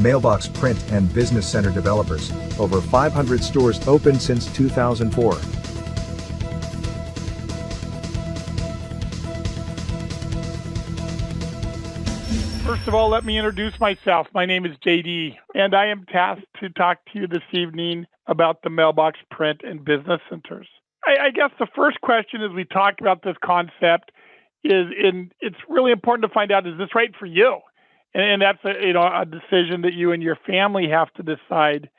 Mailbox Print and Business Center developers. Over 500 stores open since 2004. First of all, let me introduce myself. My name is JD, and I am tasked to talk to you this evening about the Mailbox Print and Business Centers. I guess the first question as we talk about this concept is, it's really important to find out, is this right for you? And that's a decision that you and your family have to decide,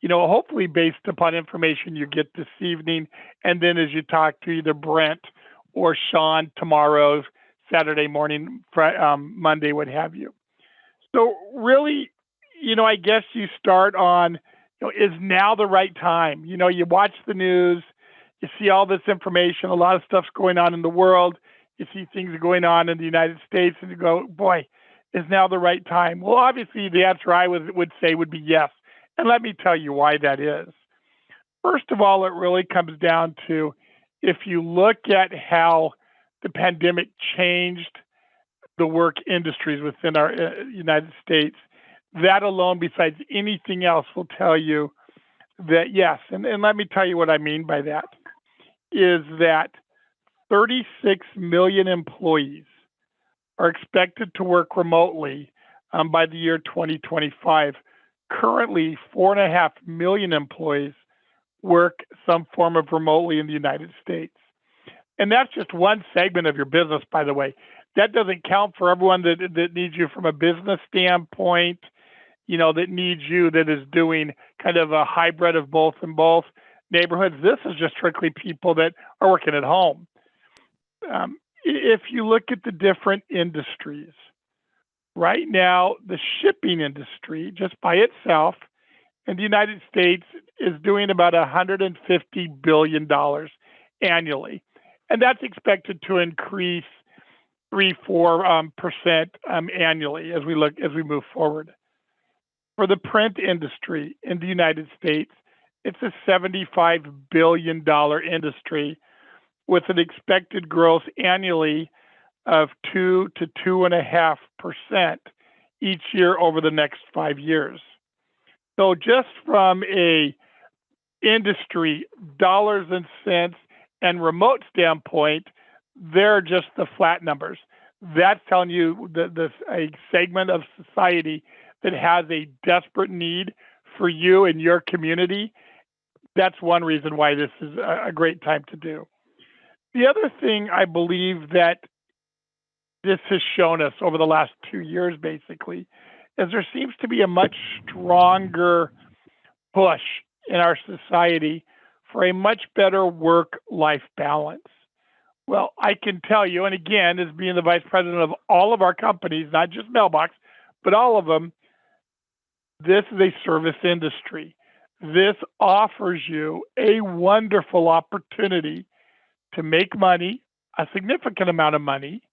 hopefully based upon information you get this evening. And then as you talk to either Brent or Sean tomorrow, Saturday morning, Monday, what have you. So really, I guess you start on, is now the right time? You watch the news, you see all this information, a lot of stuff's going on in the world. You see things going on in the United States and you go, boy, is now the right time? Well, obviously the answer I would say would be yes. And let me tell you why that is. First of all, it really comes down to, if you look at how the pandemic changed the work industries within our United States, that alone, besides anything else, will tell you that yes. And let me tell you what I mean by that, is that 36 million employees are expected to work remotely by the year 2025. Currently, 4.5 million employees work some form of remotely in the United States. And that's just one segment of your business, by the way. That doesn't count for everyone that needs you from a business standpoint, that needs you, that is doing kind of a hybrid of both in both neighborhoods. This is just strictly people that are working at home. If you look at the different industries, right now, the shipping industry, just by itself, in the United States, is doing about $150 billion annually. And that's expected to increase 3-4% annually as we move forward. For the print industry in the United States, it's a $75 billion industry with an expected growth annually of 2 to 2.5% each year over the next 5 years. So just from a industry dollars and cents and remote standpoint, they're just the flat numbers. That's telling you that a segment of society that has a desperate need for you and your community. That's one reason why this is a great time to do. The other thing I believe that this has shown us over the last 2 years, basically, is there seems to be a much stronger push in our society for a much better work-life balance. Well, I can tell you, and again, as being the vice president of all of our companies, not just Mailbox, but all of them, this is a service industry. This offers you a wonderful opportunity to make money, a significant amount of money,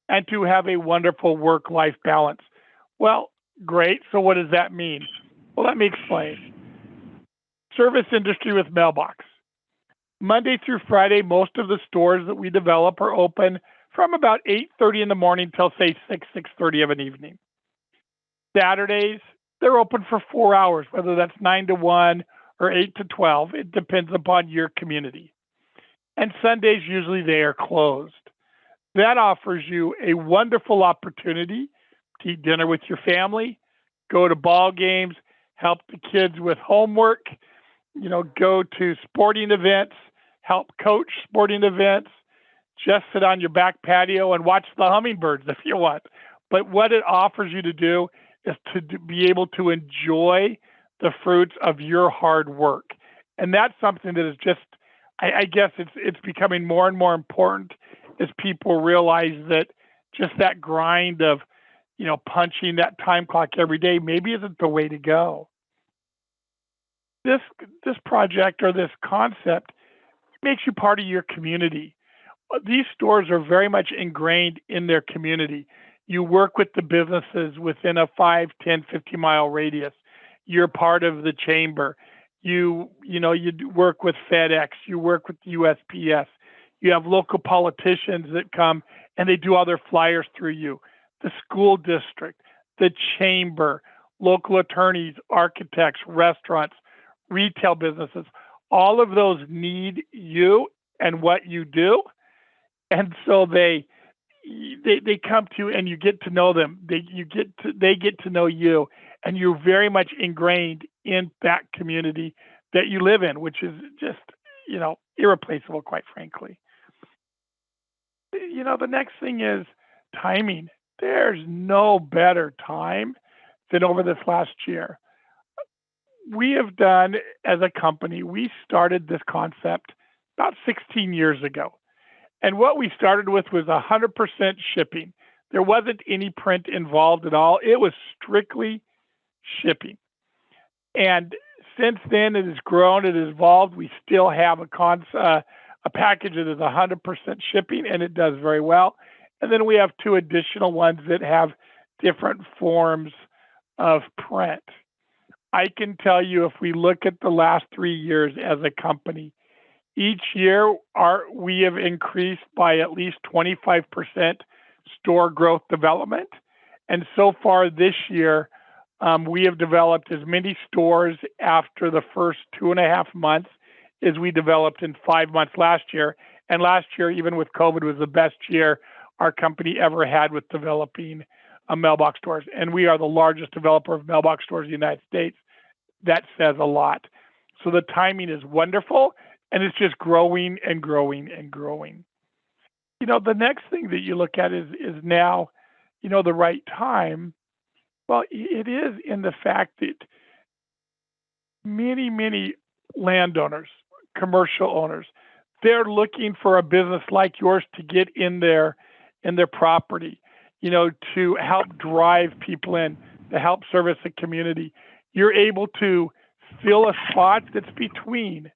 and to have a wonderful work-life balance. Well, great. So what does that mean? Well, let me explain. Service industry with Mailbox. Monday through Friday, most of the stores that we develop are open from about 8:30 in the morning till, say, 6:30 of an evening. Saturdays, they're open for 4 hours, whether that's 9 to 1 or 8 to 12. It depends upon your community. And Sundays, usually they are closed. That offers you a wonderful opportunity to eat dinner with your family, go to ball games, help the kids with homework, go to sporting events, help coach sporting events, just sit on your back patio and watch the hummingbirds if you want. But what it offers you to do is to be able to enjoy the fruits of your hard work. And that's something that is just, I guess it's becoming more and more important as people realize that just that grind of, punching that time clock every day maybe isn't the way to go. This project or this concept makes you part of your community. These stores are very much ingrained in their community. You work with the businesses within a 5, 10, 50-mile radius. You're part of the chamber. You work with FedEx. You work with USPS. You have local politicians that come and they do all their flyers through you. The school district, the chamber, local attorneys, architects, restaurants, retail businesses. All of those need you and what you do. And so they come to you and you get to know them. They get to know you, and you're very much ingrained in that community that you live in, which is just, irreplaceable, quite frankly. The next thing is timing. There's no better time than over this last year. We have done, as a company, we started this concept about 16 years ago. And what we started with was 100% shipping. There wasn't any print involved at all. It was strictly shipping. And since then, it has grown, it has evolved. We still have a package that is 100% shipping, and it does very well. And then we have two additional ones that have different forms of print. I can tell you, if we look at the last 3 years as a company, each year we have increased by at least 25% store growth development. And so far this year, we have developed as many stores after the first 2.5 months as we developed in 5 months last year. And last year, even with COVID, was the best year our company ever had with developing mailbox stores. And we are the largest developer of mailbox stores in the United States. That says a lot. So the timing is wonderful, and it's just growing and growing and growing. The next thing that you look at is now, the right time. Well, it is in the fact that many, many landowners, commercial owners, they're looking for a business like yours to get in their property, to help drive people in, to help service the community. You're able to fill a spot that's between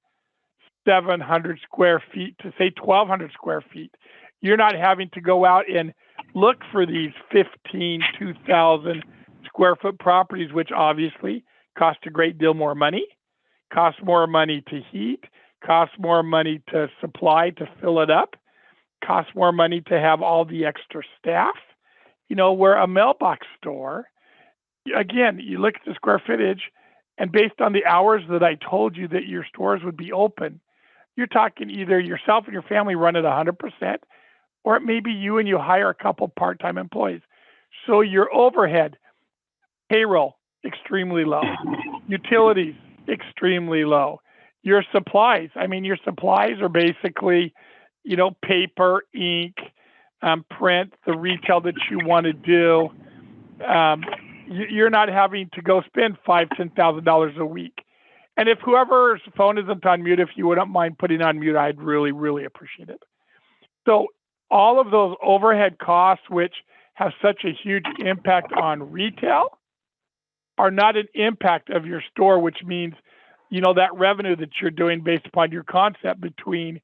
700 square feet to, say, 1,200 square feet. You're not having to go out and look for these 2,000 square foot properties, which obviously cost a great deal more money, cost more money to heat, cost more money to supply, to fill it up, cost more money to have all the extra staff. Where a mailbox store, again, you look at the square footage, and based on the hours that I told you that your stores would be open, you're talking either yourself and your family run it 100%, or it may be you and you hire a couple part-time employees. So your overhead, payroll, extremely low. Utilities, extremely low. Your supplies are basically, paper, ink, print, the retail that you want to do. You're not having to go spend $5,000, $10,000 a week. And if whoever's phone isn't on mute, if you wouldn't mind putting on mute, I'd really, really appreciate it. So all of those overhead costs, which have such a huge impact on retail, are not an impact of your store, which means, that revenue that you're doing based upon your concept between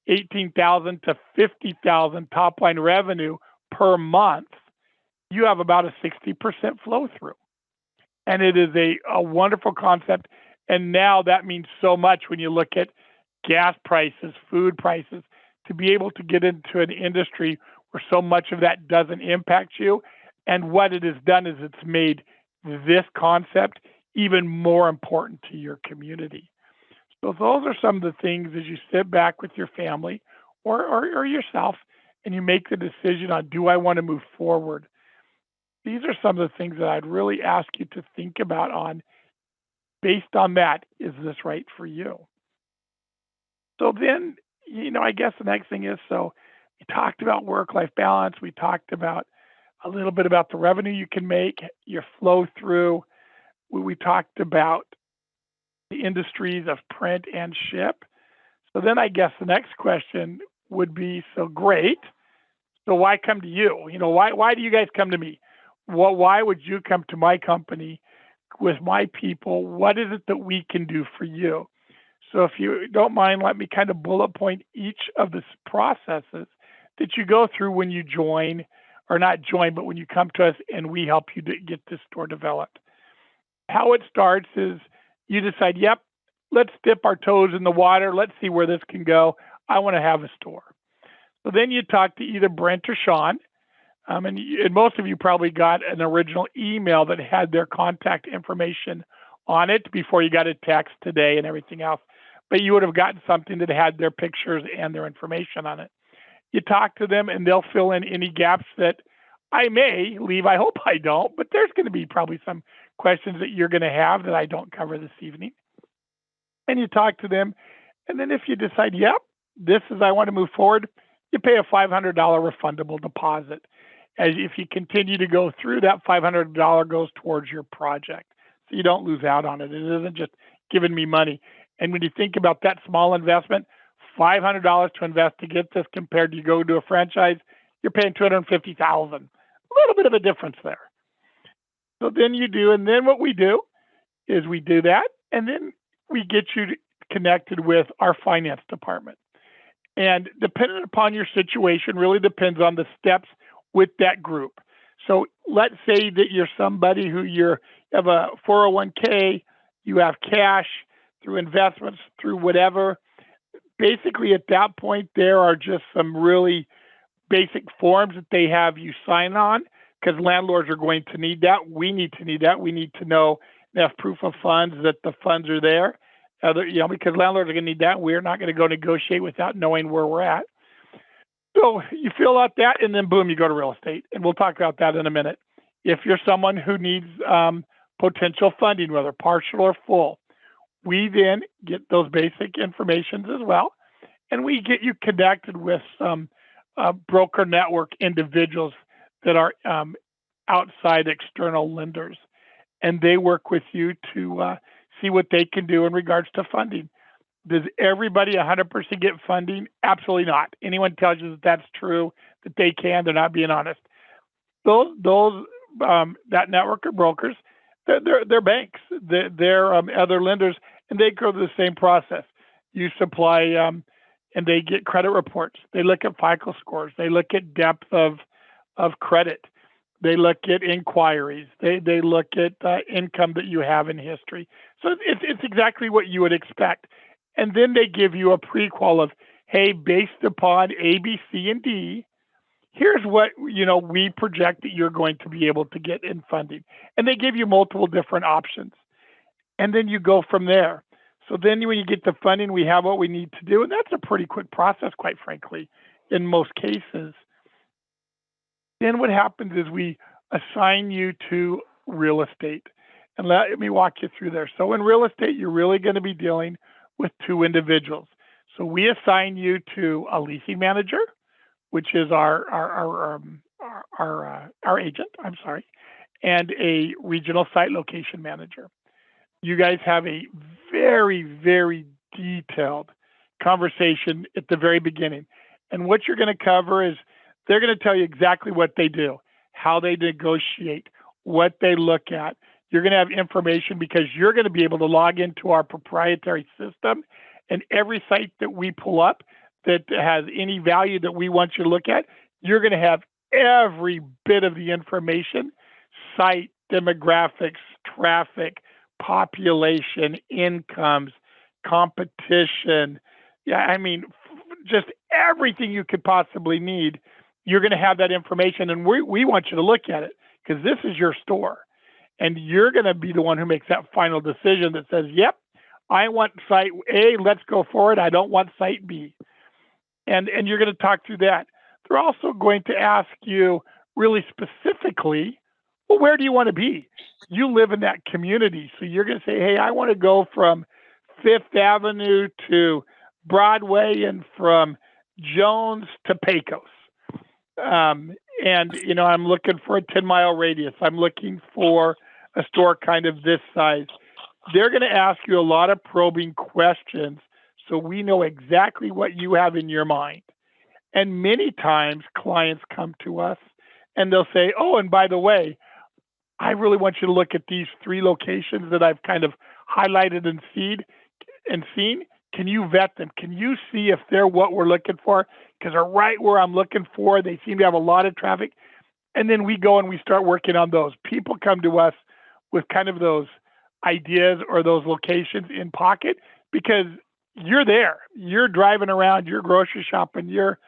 $18,000 to $50,000 top line revenue per month, you have about a 60% flow through. And it is a wonderful concept. And now that means so much when you look at gas prices, food prices, to be able to get into an industry where so much of that doesn't impact you. And what it has done is it's made this concept even more important to your community. So those are some of the things as you sit back with your family or yourself and you make the decision on, do I want to move forward? These are some of the things that I'd really ask you to think about on, based on that, is this right for you? So then, I guess the next thing is, so we talked about work-life balance. We talked about a little bit about the revenue you can make, your flow through. We talked about the industries of print and ship. So then I guess the next question would be, so great. So why come to you? Why do you guys come to me? Why would you come to my company with my people? What is it that we can do for you? So if you don't mind, let me kind of bullet point each of the processes that you go through when you join, or not join, but when you come to us and we help you to get this store developed. How it starts is you decide, yep, let's dip our toes in the water. Let's see where this can go. I want to have a store. So then you talk to either Brent or Sean. And most of you probably got an original email that had their contact information on it before you got a text today and everything else. But you would have gotten something that had their pictures and their information on it. You talk to them and they'll fill in any gaps that I may leave. I hope I don't, but there's going to be probably some questions that you're going to have that I don't cover this evening. And you talk to them. And then if you decide, yep, this is, I want to move forward, you pay a $500 refundable deposit. As if you continue to go through, that $500 goes towards your project. So you don't lose out on it. It isn't just giving me money. And when you think about that small investment, $500 to invest to get this compared to you go to a franchise, you're paying $250,000. A little bit of a difference there. So then you do, and then what we do is we do that, and then we get you connected with our finance department. And depending upon your situation, really depends on the steps with that group. So let's say that you're somebody who you have a 401k, you have cash through investments, through whatever. Basically, at that point, there are just some really basic forms that they have you sign on because landlords are going to need that. We need to need that. We need to know enough proof of funds that the funds are there. Because landlords are going to need that. We're not going to go negotiate without knowing where we're at. So you fill out that, and then boom, you go to real estate. And we'll talk about that in a minute. If you're someone who needs potential funding, whether partial or full, we then get those basic informations as well. And we get you connected with some broker network individuals that are outside external lenders. And they work with you to see what they can do in regards to funding. Does everybody 100% get funding? Absolutely not. Anyone tells you that that's true, that they can, they're not being honest. That network of brokers, they're banks, they're other lenders, and they go through the same process. You supply, and they get credit reports. They look at FICO scores. They look at depth of credit. They look at inquiries. They look at income that you have in history. So it's exactly what you would expect. And then they give you a pre-qual of, hey, based upon A, B, C, and D, here's what we project that you're going to be able to get in funding. And they give you multiple different options. And then you go from there. So then when you get the funding, we have what we need to do. And that's a pretty quick process, quite frankly, in most cases. Then what happens is we assign you to real estate. And let me walk you through there. So in real estate, you're really going to be dealing with two individuals. So we assign you to a leasing manager, which is our agent, and a regional site location manager. You guys have a very, very detailed conversation at the very beginning. And what you're going to cover is they're going to tell you exactly what they do, how they negotiate, what they look at. You're going to have information because you're going to be able to log into our proprietary system, and every site that we pull up that has any value that we want you to look at, you're going to have every bit of the information, site, demographics, traffic, population, incomes, competition. Just everything you could possibly need. You're going to have that information, and we want you to look at it because this is your store. And you're going to be the one who makes that final decision that says, yep, I want site A, let's go forward. I don't want site B. And you're going to talk through that. They're also going to ask you really specifically, well, where do you want to be? You live in that community. So you're going to say, hey, I want to go from Fifth Avenue to Broadway and from Jones to Pecos. I'm looking for a 10-mile radius. I'm looking for a store kind of this size. They're going to ask you a lot of probing questions so we know exactly what you have in your mind. And many times clients come to us and they'll say, oh, and by the way, I really want you to look at these 3 locations that I've kind of highlighted and seen. Can you vet them? Can you see if they're what we're looking for? Because they're right where I'm looking for. They seem to have a lot of traffic. And then we go and we start working on those. People come to us with kind of those ideas or those locations in pocket because you're there. You're driving around, you're grocery shopping, you're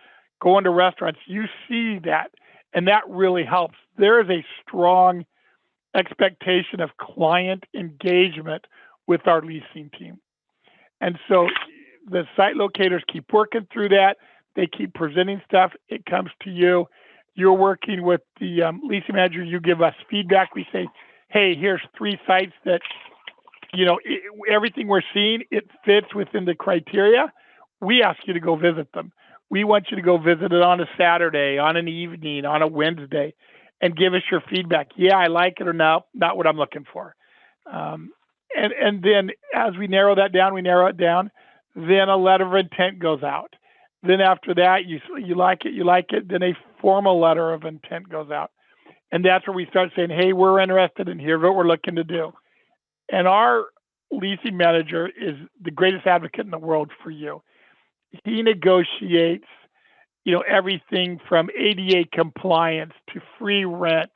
going to restaurants. You see that. And that really helps. There is a strong expectation of client engagement with our leasing team. And so the site locators keep working through that. They keep presenting stuff. It comes to you. You're working with the leasing manager. You give us feedback. We say, hey, here's 3 sites that, everything we're seeing, it fits within the criteria. We ask you to go visit them. We want you to go visit it on a Saturday, on an evening, on a Wednesday, and give us your feedback. Yeah, I like it, or no, not what I'm looking for. And then as we narrow that down, then a letter of intent goes out. Then after that, you like it, then a formal letter of intent goes out. And that's where we start saying, hey, we're interested, and here's what we're looking to do. And our leasing manager is the greatest advocate in the world for you. He negotiates, everything from ADA compliance to free rent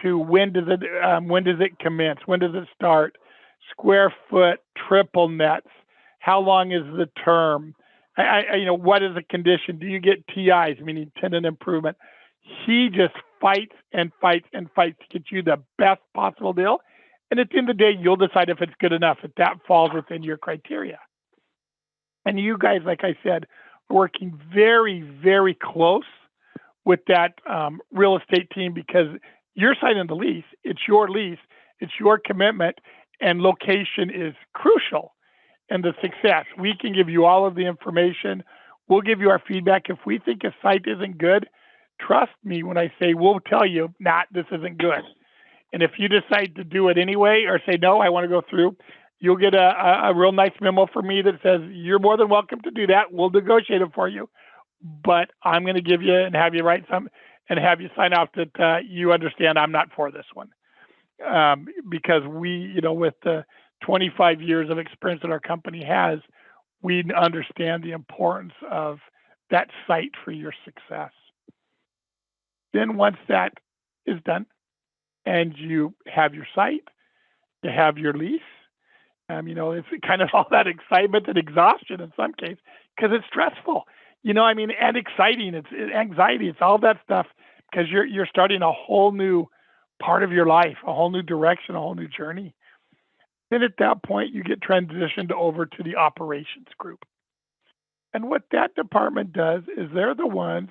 to when does it commence, when does it start, square foot, triple nets, how long is the term, what is the condition, do you get TIs, meaning tenant improvement. He just fights and fights and fights to get you the best possible deal. And at the end of the day, you'll decide if it's good enough, if that falls within your criteria. And you guys, like I said, are working very, very close with that real estate team, because you're signing the lease. It's your lease. It's your commitment. And location is crucial in the success. We can give you all of the information. We'll give you our feedback. If we think a site isn't good, trust me when I say we'll tell you, this isn't good. And if you decide to do it anyway or say, no, I want to go through, you'll get a real nice memo from me that says, you're more than welcome to do that. We'll negotiate it for you. But I'm going to give you and have you write some and have you sign off that you understand I'm not for this one. Because we, with the 25 years of experience that our company has, we understand the importance of that site for your success. Then once that is done and you have your site, you have your lease, it's kind of all that excitement and exhaustion in some cases, because it's stressful, and exciting. It's anxiety. It's all that stuff, because you're starting a whole new part of your life, a whole new direction, a whole new journey. Then at that point, you get transitioned over to the operations group. And what that department does is they're the ones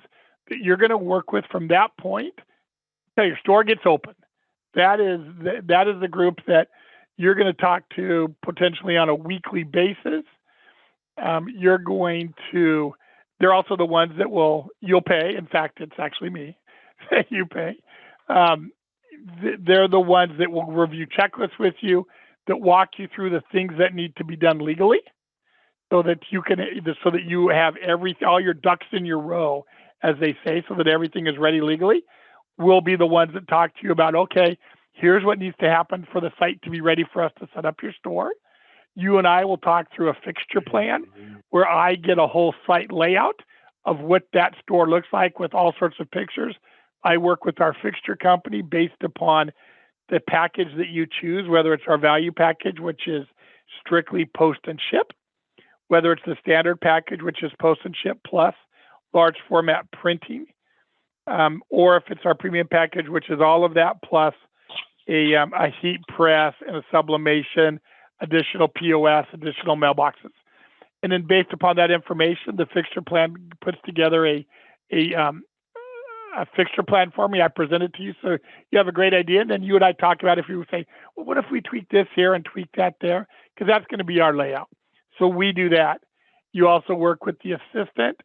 that you're going to work with from that point till your store gets open. That is the group that you're going to talk to potentially on a weekly basis. They're also the ones that you'll pay. In fact, it's actually me that you pay. They're the ones that will review checklists with you, that walk you through the things that need to be done legally, so that you have all your ducks in your row, as they say, so that everything is ready legally. We'll be the ones that talk to you about, okay, here's what needs to happen for the site to be ready for us to set up your store. You and I will talk through a fixture plan where I get a whole site layout of what that store looks like with all sorts of pictures. I work with our fixture company based upon the package that you choose, whether it's our value package, which is strictly post and ship, whether it's the standard package, which is post and ship plus large format printing, or if it's our premium package, which is all of that plus a heat press and a sublimation, additional POS, additional mailboxes. And then based upon that information, the fixture plan puts together a fixture plan for me. I present it to you so you have a great idea. And then you and I talk about if you say, well, what if we tweak this here and tweak that there? Because that's going to be our layout. So we do that. You also work with the assistant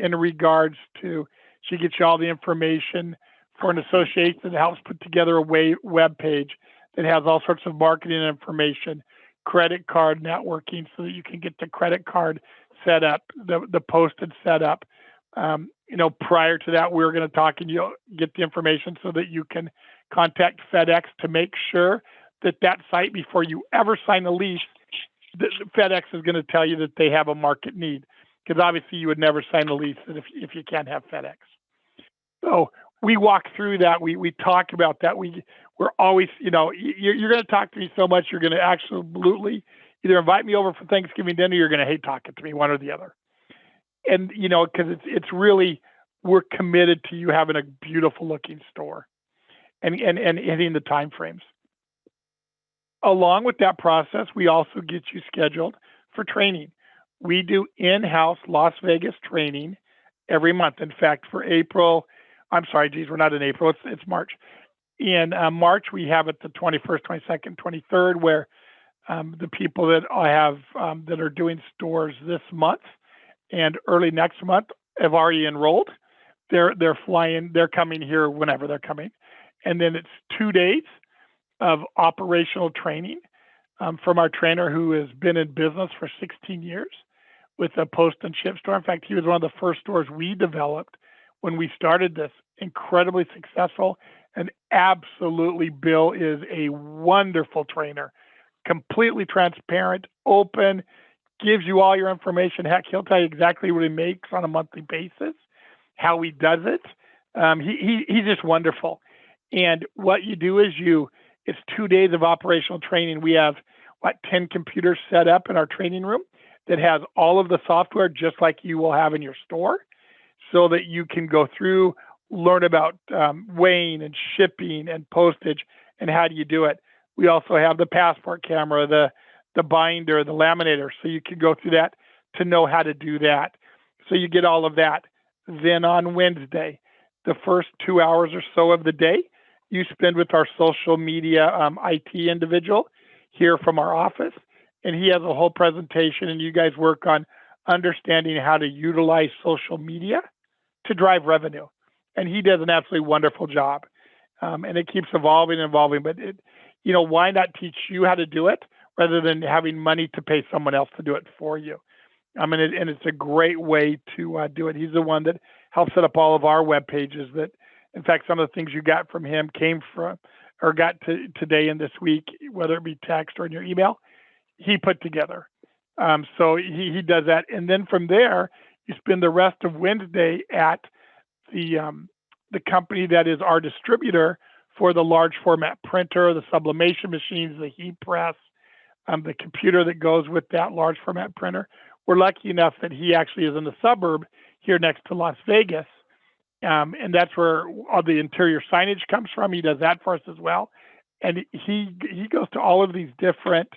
in regards to, she gets you all the information for an association that helps put together a web page that has all sorts of marketing information, credit card networking, so that you can get the credit card set up, the posted set up. Prior to that, we're going to talk and you'll get the information so that you can contact FedEx to make sure that site, before you ever sign a lease, FedEx is going to tell you that they have a market need, because obviously you would never sign a lease if you can't have FedEx. So we walk through that. We talk about that. We're always, you're going to talk to me so much, you're going to absolutely either invite me over for Thanksgiving dinner, or you're going to hate talking to me, one or the other. And, because it's really we're committed to you having a beautiful looking store and hitting the time frames. Along with that process, we also get you scheduled for training. We do in-house Las Vegas training every month. In fact, for April, I'm sorry, geez, we're not in April, it's March. In March, we have it the 21st, 22nd, 23rd, where the people that I have that are doing stores this month and early next month have already enrolled. They're flying, they're coming here whenever they're coming. And then it's 2 days of operational training from our trainer who has been in business for 16 years with a post and ship store. In fact, he was one of the first stores we developed when we started this. Incredibly successful, and absolutely Bill is a wonderful trainer, completely transparent, open, gives you all your information. Heck, he'll tell you exactly what he makes on a monthly basis, how he does it. He's just wonderful. And what you do is it's 2 days of operational training. We have 10 computers set up in our training room that has all of the software just like you will have in your store, so that you can go through, learn about weighing and shipping and postage and how do you do it. We also have the passport camera, the binder, the laminator, so you can go through that to know how to do that. So you get all of that. Then on Wednesday, the first 2 hours or so of the day, you spend with our social media IT individual here from our office, and he has a whole presentation, and you guys work on understanding how to utilize social media to drive revenue. And he does an absolutely wonderful job. And it keeps evolving and evolving, but why not teach you how to do it rather than having money to pay someone else to do it for you? And it's a great way to do it. He's the one that helped set up all of our web pages that, in fact, some of the things you got from him came from or got to today and this week, whether it be text or in your email, he put together. So he does that. And then from there, you spend the rest of Wednesday at the company that is our distributor for the large format printer, the sublimation machines, the heat press, the computer that goes with that large format printer. We're lucky enough that he actually is in the suburb here next to Las Vegas. And that's where all the interior signage comes from. He does that for us as well. And he goes to all of these different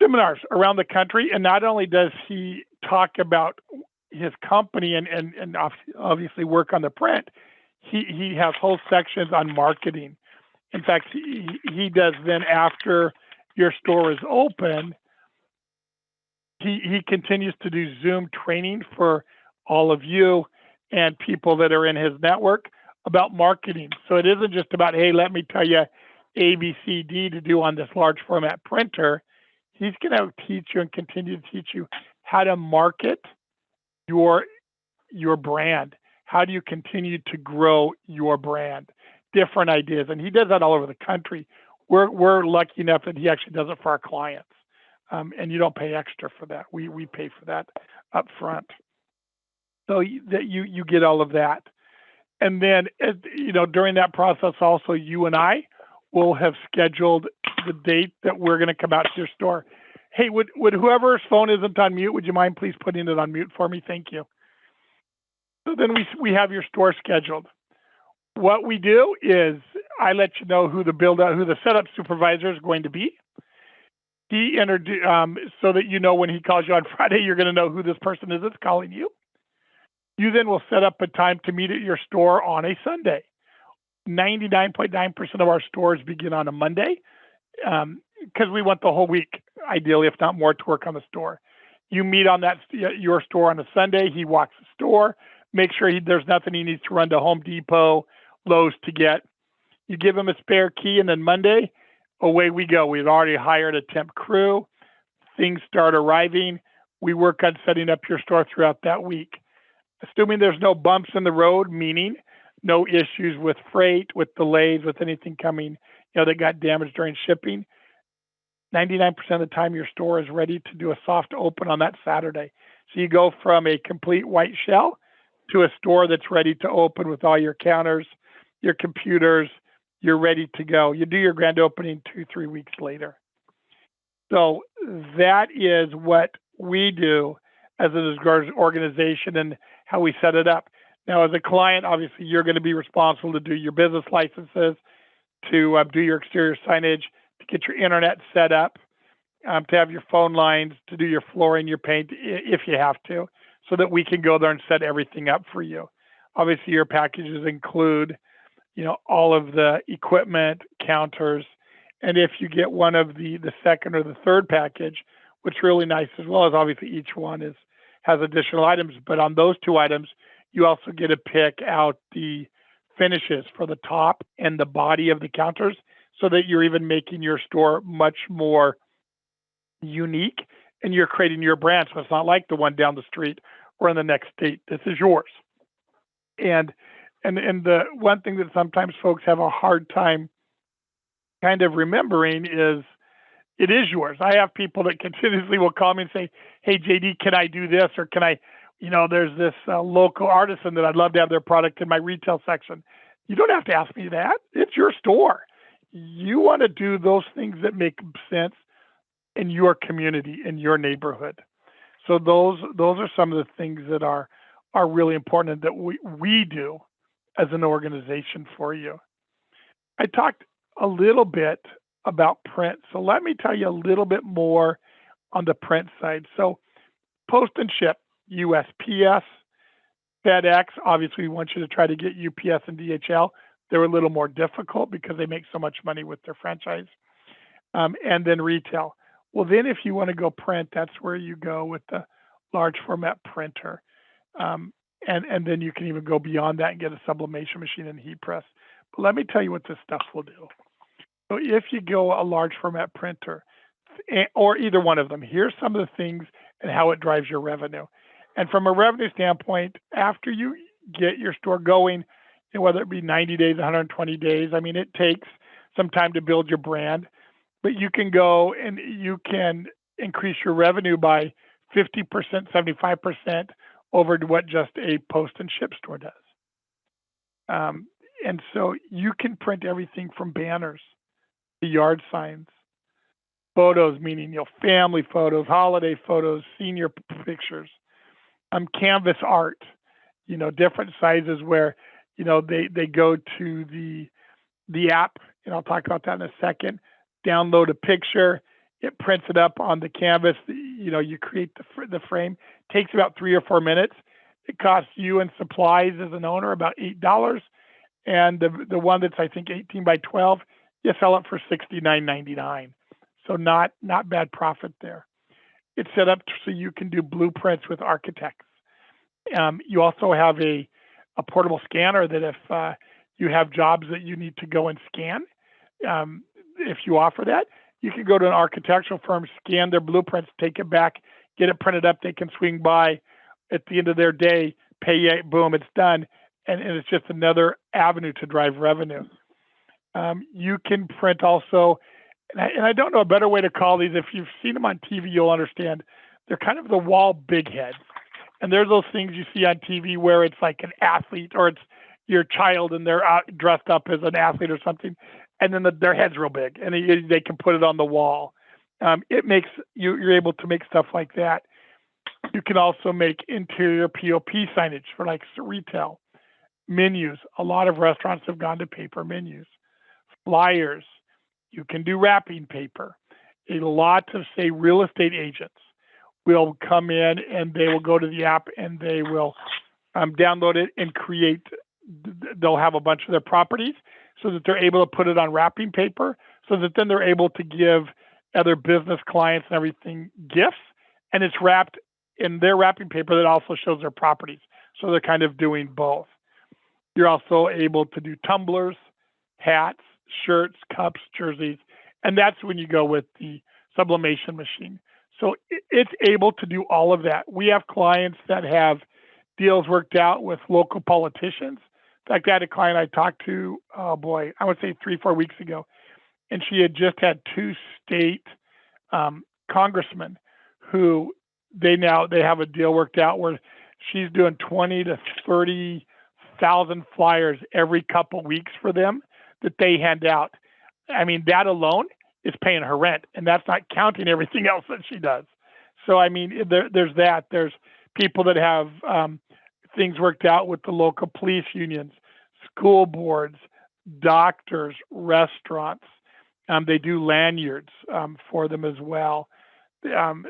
seminars around the country. And not only does he talk about his company and obviously work on the print, he has whole sections on marketing. In fact, he does then after your store is open, he continues to do Zoom training for all of you and people that are in his network about marketing. So it isn't just about, hey, let me tell you A, B, C, D to do on this large format printer. He's going to teach you and continue to teach you how to market your brand. How do you continue to grow your brand? Different ideas. And he does that all over the country. We're lucky enough that he actually does it for our clients. And you don't pay extra for that. We pay for that up front. So that you get all of that. And then, during that process also, you and I will have scheduled the date that we're going to come out to your store. Hey, would whoever's phone isn't on mute, would you mind please putting it on mute for me? Thank you. So then we have your store scheduled. What we do is I let you know who the setup supervisor is going to be. He so that when he calls you on Friday, you're going to know who this person is that's calling you. You then will set up a time to meet at your store on a Sunday. 99.9% of our stores begin on a Monday because we want the whole week, ideally, if not more, to work on the store. You meet on your store on a Sunday. He walks the store, make sure there's nothing he needs to run to Home Depot, Lowe's to get. You give him a spare key, and then Monday, away we go. We've already hired a temp crew. Things start arriving. We work on setting up your store throughout that week. Assuming there's no bumps in the road, meaning no issues with freight, with delays, with anything coming, that got damaged during shipping, 99% of the time your store is ready to do a soft open on that Saturday. So you go from a complete white shell to a store that's ready to open with all your counters, your computers, you're ready to go. You do your grand opening 2-3 weeks later. So that is what we do as an organization and how we set it up. Now, as a client, obviously, you're going to be responsible to do your business licenses, to do your exterior signage, to get your internet set up, to have your phone lines, to do your flooring, your paint, if you have to, so that we can go there and set everything up for you. Obviously, your packages include, all of the equipment, counters, and if you get one of the second or the third package, what's really nice as well is obviously each one has additional items, but on those two items, you also get to pick out the finishes for the top and the body of the counters, so that you're even making your store much more unique, and you're creating your brand. So it's not like the one down the street or in the next state. This is yours. And the one thing that sometimes folks have a hard time kind of remembering is it is yours. I have people that continuously will call me and say, "Hey, JD, can I do this? Or can I, there's this local artisan that I'd love to have their product in my retail section." You don't have to ask me that. It's your store. You want to do those things that make sense in your community, in your neighborhood. So those are some of the things that are really important that we do as an organization for you. I talked a little bit about print, so let me tell you a little bit more on the print side. So post and ship, USPS, FedEx. Obviously, we want you to try to get UPS and DHL. They're a little more difficult because they make so much money with their franchise. And then retail. Well, then if you want to go print, that's where you go with the large format printer. And then you can even go beyond that and get a sublimation machine and heat press. But let me tell you what this stuff will do. So if you go a large format printer, or either one of them, here's some of the things and how it drives your revenue. And from a revenue standpoint, after you get your store going, whether it be 90 days, 120 days, it takes some time to build your brand, but you can go and you can increase your revenue by 50%, 75% over to what just a post and ship store does. And so you can print everything from banners to yard signs, photos, meaning family photos, holiday photos, senior pictures, canvas art, different sizes where they go to the app, and I'll talk about that in a second. Download a picture, it prints it up on the canvas. You create the frame. Takes about 3 or 4 minutes. It costs you in supplies as an owner about $8, and the one that's I think 18 by 12, you sell it for $69.99. So not bad profit there. It's set up so you can do blueprints with architects. You also have a portable scanner that if you have jobs that you need to go and scan, if you offer that, you can go to an architectural firm, scan their blueprints, take it back, get it printed up. They can swing by at the end of their day, pay you, boom, it's done. And it's just another avenue to drive revenue. You can print also, and I don't know a better way to call these. If you've seen them on TV, you'll understand. They're kind of the wall big heads. And there's those things you see on TV where it's like an athlete or it's your child and they're dressed up as an athlete or something. And then their head's real big and they can put it on the wall. It makes you're able to make stuff like that. You can also make interior POP signage for like retail. Menus. A lot of restaurants have gone to paper menus. Flyers. You can do wrapping paper. A lot of, say, real estate agents will come in and they will go to the app and they will download it and create. They'll have a bunch of their properties so that they're able to put it on wrapping paper so that then they're able to give other business clients and everything gifts, and it's wrapped in their wrapping paper that also shows their properties. So they're kind of doing both. You're also able to do tumblers, hats, shirts, cups, jerseys, and that's when you go with the sublimation machine. So it's able to do all of that. We have clients that have deals worked out with local politicians. In fact, I had a client I talked to, I would say 3-4 weeks ago, and she had just had 2 state congressmen who they have a deal worked out where she's doing 20 to 30,000 flyers every couple weeks for them that they hand out. That alone is paying her rent, and that's not counting everything else that she does. So, there's that. There's people that have things worked out with the local police unions, school boards, doctors, restaurants. They do lanyards for them as well. Um,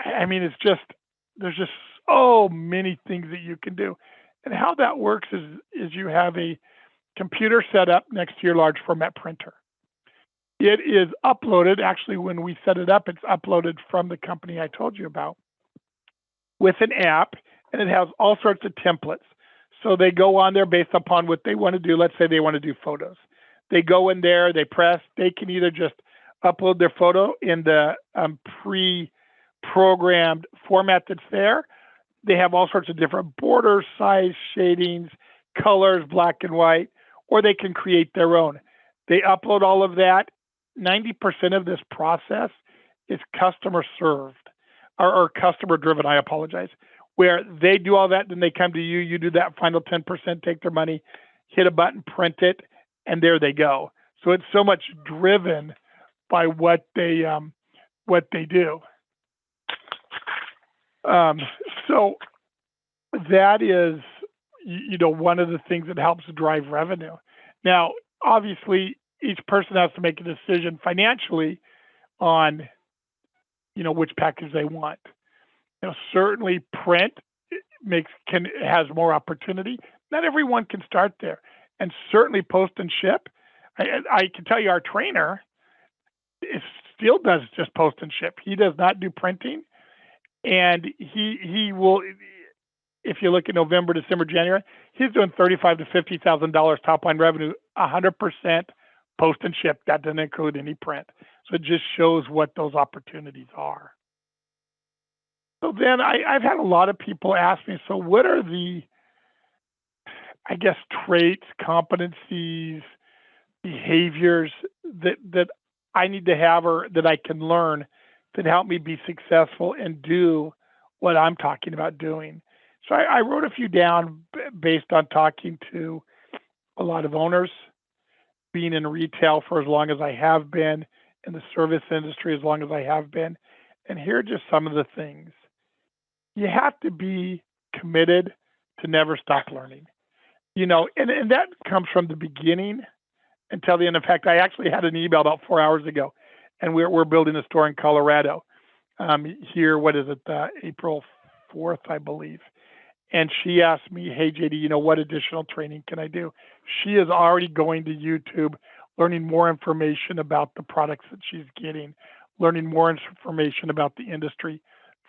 I mean, there's just so many things that you can do. And how that works is you have a computer set up next to your large format printer. It is uploaded. Actually, when we set it up, it's uploaded from the company I told you about with an app, and it has all sorts of templates. So they go on there based upon what they want to do. Let's say they want to do photos. They go in there, they press, they can either just upload their photo in the pre-programmed format that's there. They have all sorts of different borders, size, shadings, colors, black and white, or they can create their own. They upload all of that. 90% of this process is customer served or customer driven, I apologize, where they do all that, then they come to you, you do that final 10%, take their money, hit a button, print it, and there they go. So it's so much driven by what they do. So that is, one of the things that helps drive revenue. Now, obviously, each person has to make a decision financially on, which package they want. Certainly print has more opportunity. Not everyone can start there, and certainly post and ship. I can tell you, our trainer still does just post and ship. He does not do printing, and he will. If you look at November, December, January, he's doing $35,000 to $50,000 top line revenue, 100% post and ship. That doesn't include any print. So it just shows what those opportunities are. So then I've had a lot of people ask me, so what are the, traits, competencies, behaviors that I need to have or that I can learn that help me be successful and do what I'm talking about doing? So I wrote a few down based on talking to a lot of owners, being in retail for as long as I have been, in the service industry as long as I have been. And here are just some of the things. You have to be committed to never stop learning. And that comes from the beginning until the end. In fact, I actually had an email about 4 hours ago, and we're building a store in Colorado. Here, April 4th, I believe. And she asked me, hey, JD, what additional training can I do? She is already going to YouTube, learning more information about the products that she's getting, learning more information about the industry.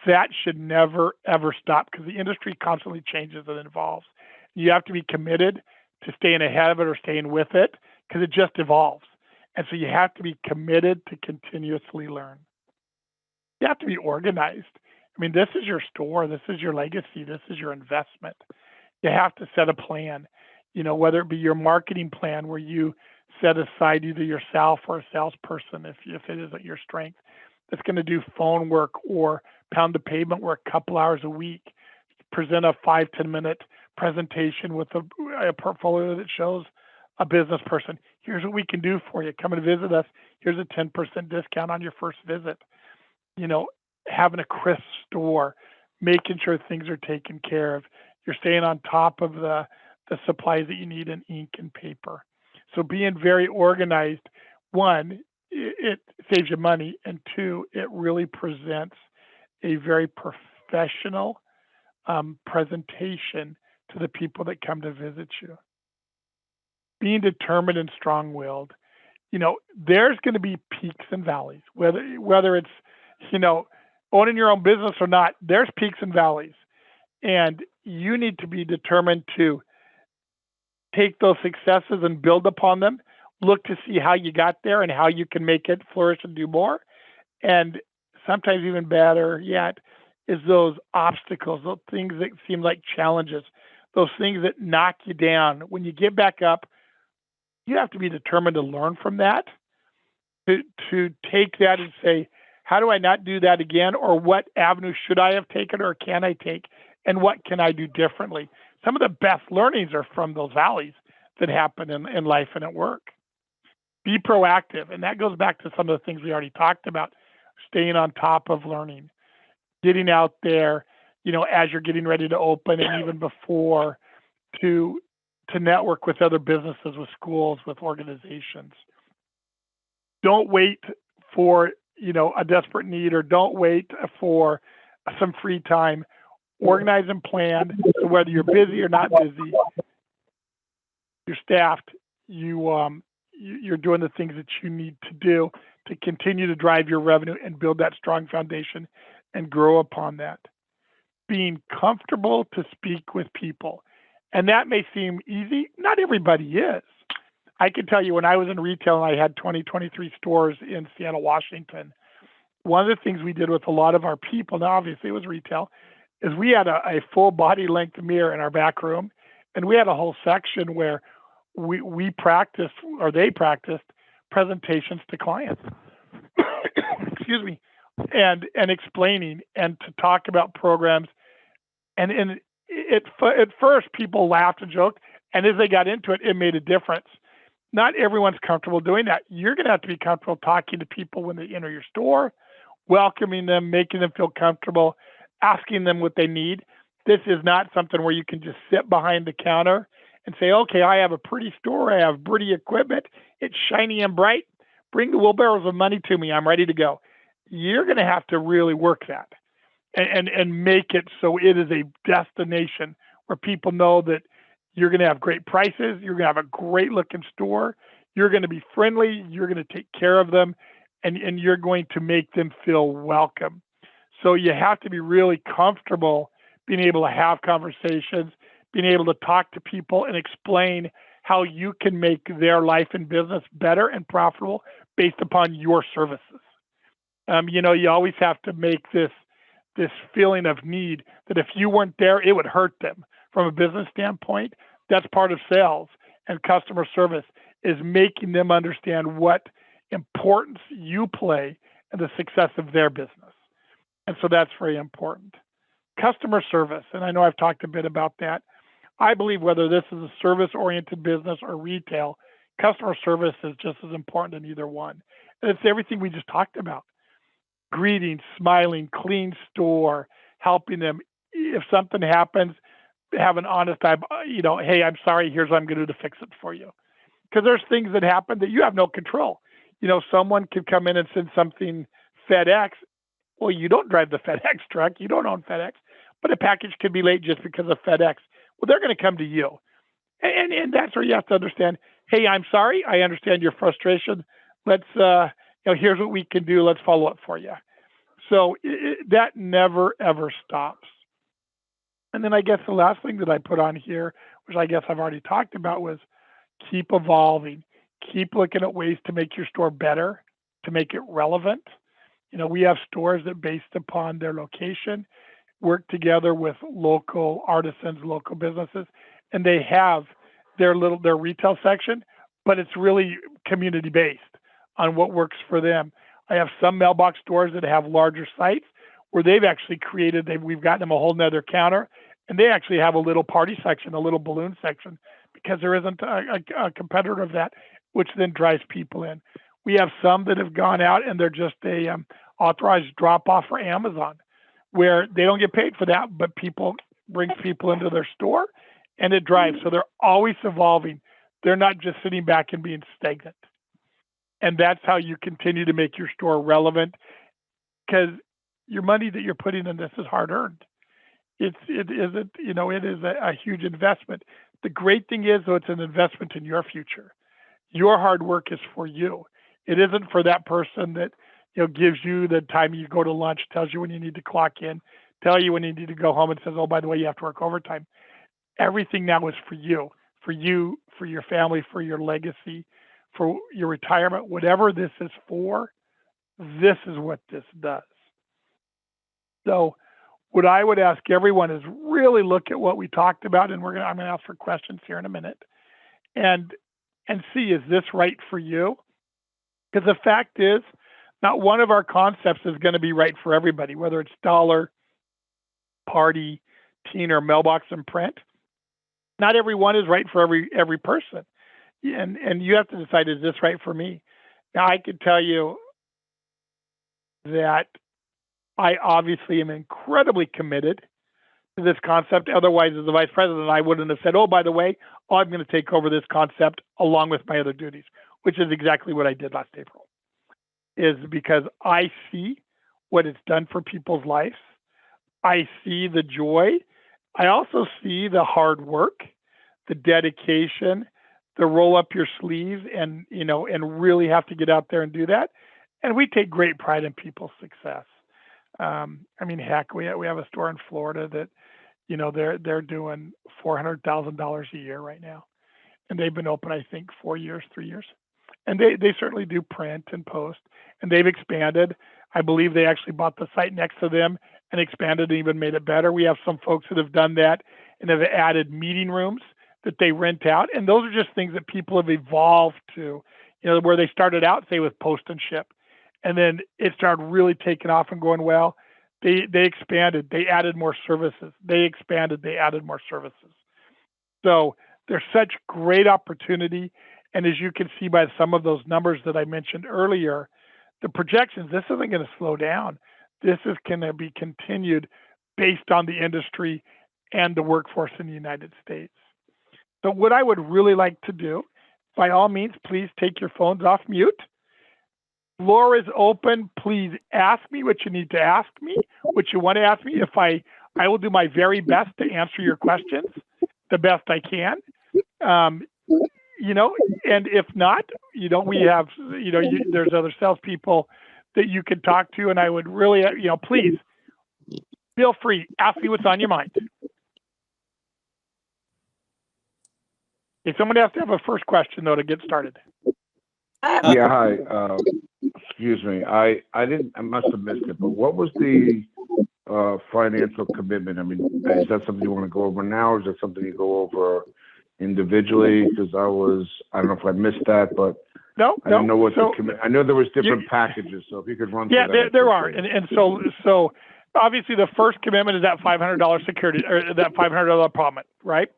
That should never, ever stop because the industry constantly changes and evolves. You have to be committed to staying ahead of it or staying with it because it just evolves. And so you have to be committed to continuously learn. You have to be organized. I mean, this is your store. This is your legacy. This is your investment. You have to set a plan, whether it be your marketing plan where you set aside either yourself or a salesperson, if it isn't your strength, that's going to do phone work or pound the pavement work a couple hours a week, present a 5-10 minute presentation with a portfolio that shows a business person. Here's what we can do for you. Come and visit us. Here's a 10% discount on your first visit. Having a crisp store, making sure things are taken care of. You're staying on top of the supplies that you need in ink and paper. So being very organized, one, it saves you money, and two, it really presents a very professional presentation to the people that come to visit you. Being determined and strong-willed, there's going to be peaks and valleys, whether it's, owning your own business or not, there's peaks and valleys. And you need to be determined to take those successes and build upon them, look to see how you got there and how you can make it flourish and do more. And sometimes even better yet is those obstacles, those things that seem like challenges, those things that knock you down. When you get back up, you have to be determined to learn from that, to take that and say, how do I not do that again? Or what avenue should I have taken or can I take? And what can I do differently? Some of the best learnings are from those valleys that happen in life and at work. Be proactive. And that goes back to some of the things we already talked about, staying on top of learning, getting out there, as you're getting ready to open and even before, to network with other businesses, with schools, with organizations. Don't wait for, a desperate need, or don't wait for some free time. Organize and plan. So whether you're busy or not busy, you're staffed, you're doing the things that you need to do to continue to drive your revenue and build that strong foundation and grow upon that. Being comfortable to speak with people. And that may seem easy. Not everybody is. I can tell you, when I was in retail and I had 23 stores in Seattle, Washington, one of the things we did with a lot of our people, now obviously it was retail, is we had a full body length mirror in our back room. And we had a whole section where we practiced, or they practiced, presentations to clients. Excuse me. And explaining, and to talk about programs. And at first, people laughed and joked, and as they got into it, it made a difference. Not everyone's comfortable doing that. You're going to have to be comfortable talking to people when they enter your store, welcoming them, making them feel comfortable, asking them what they need. This is not something where you can just sit behind the counter and say, okay, I have a pretty store, I have pretty equipment, it's shiny and bright, bring the wheelbarrows of money to me, I'm ready to go. You're going to have to really work that. And make it so it is a destination where people know that you're going to have great prices, you're going to have a great looking store, you're going to be friendly, you're going to take care of them, and you're going to make them feel welcome. So you have to be really comfortable being able to have conversations, being able to talk to people and explain how you can make their life and business better and profitable based upon your services. You always have to make this feeling of need, that if you weren't there, it would hurt them. From a business standpoint, that's part of sales and customer service, is making them understand what importance you play in the success of their business. And so that's very important. Customer service, and I know I've talked a bit about that. I believe whether this is a service-oriented business or retail, customer service is just as important in either one. And it's everything we just talked about. Greeting, smiling, clean store, helping them. If something happens, have an honest time, hey, I'm sorry, here's what I'm going to do to fix it for you. Because there's things that happen that you have no control. Someone could come in and send something FedEx. Well, you don't drive the FedEx truck. You don't own FedEx. But a package could be late just because of FedEx. Well, they're going to come to you. And that's where you have to understand, hey, I'm sorry. I understand your frustration. Let's, here's what we can do. Let's follow up for you. So that never, ever stops. And then I guess the last thing that I put on here, which I guess I've already talked about, was keep evolving. Keep looking at ways to make your store better, to make it relevant. We have stores that, based upon their location, work together with local artisans, local businesses, and they have their retail section, but it's really community based on what works for them. I have some mailbox stores that have larger sites where they've actually we've gotten them a whole nother counter, and they actually have a little party section, a little balloon section, because there isn't a competitor of that, which then drives people in. We have some that have gone out and they're just a authorized drop off for Amazon, where they don't get paid for that, but brings people into their store and it drives. So they're always evolving. They're not just sitting back and being stagnant. And that's how you continue to make your store relevant, because your money that you're putting in this is hard earned. It is a huge investment. The great thing is, though, it's an investment in your future. Your hard work is for you. It isn't for that person that gives you the time you go to lunch, tells you when you need to clock in, tell you when you need to go home, and says, oh, by the way, you have to work overtime. Everything now is for you, for your family, for your legacy, for your retirement. Whatever this is for, this is what this does. So what I would ask everyone is really look at what we talked about, and I'm going to ask for questions here in a minute, and see, is this right for you? Because the fact is, not one of our concepts is going to be right for everybody, whether it's dollar, party, teen, or mailbox and print. Not every one is right for every person. And you have to decide, is this right for me? Now, I could tell you that I obviously am incredibly committed to this concept. Otherwise, as the vice president, I wouldn't have said, oh, by the way, I'm going to take over this concept along with my other duties, which is exactly what I did last April, is because I see what it's done for people's lives. I see the joy. I also see the hard work, the dedication, the roll up your sleeves and really have to get out there and do that. And we take great pride in people's success. Heck, we have a store in Florida that, they're doing $400,000 a year right now. And they've been open, I think, 3 years. And they certainly do print and post, and they've expanded. I believe they actually bought the site next to them and expanded and even made it better. We have some folks that have done that and have added meeting rooms that they rent out. And those are just things that people have evolved to, where they started out, say, with post and ship. And then it started really taking off and going well. They expanded. They added more services. They expanded. They added more services. So there's such great opportunity. And as you can see by some of those numbers that I mentioned earlier, the projections, this isn't going to slow down. This is going to be continued based on the industry and the workforce in the United States. So what I would really like to do, by all means, please take your phones off mute. Floor is open. Please ask me what you need to ask me, what you want to ask me. If I will do my very best to answer your questions the best I can. And if not, we have, there's other salespeople that you can talk to. And I would really, please feel free, ask me what's on your mind. If somebody has to have a first question though to get started. Yeah, hi. Excuse me. I must have missed it, but what was the financial commitment? Is that something you want to go over now, or is that something you go over individually? Because I don't know if I missed that, but I don't know what the commitment. I know there was different packages, so if you could run through that. Yeah, there are, and so obviously the first commitment is that $500 security or that $500 promise, right?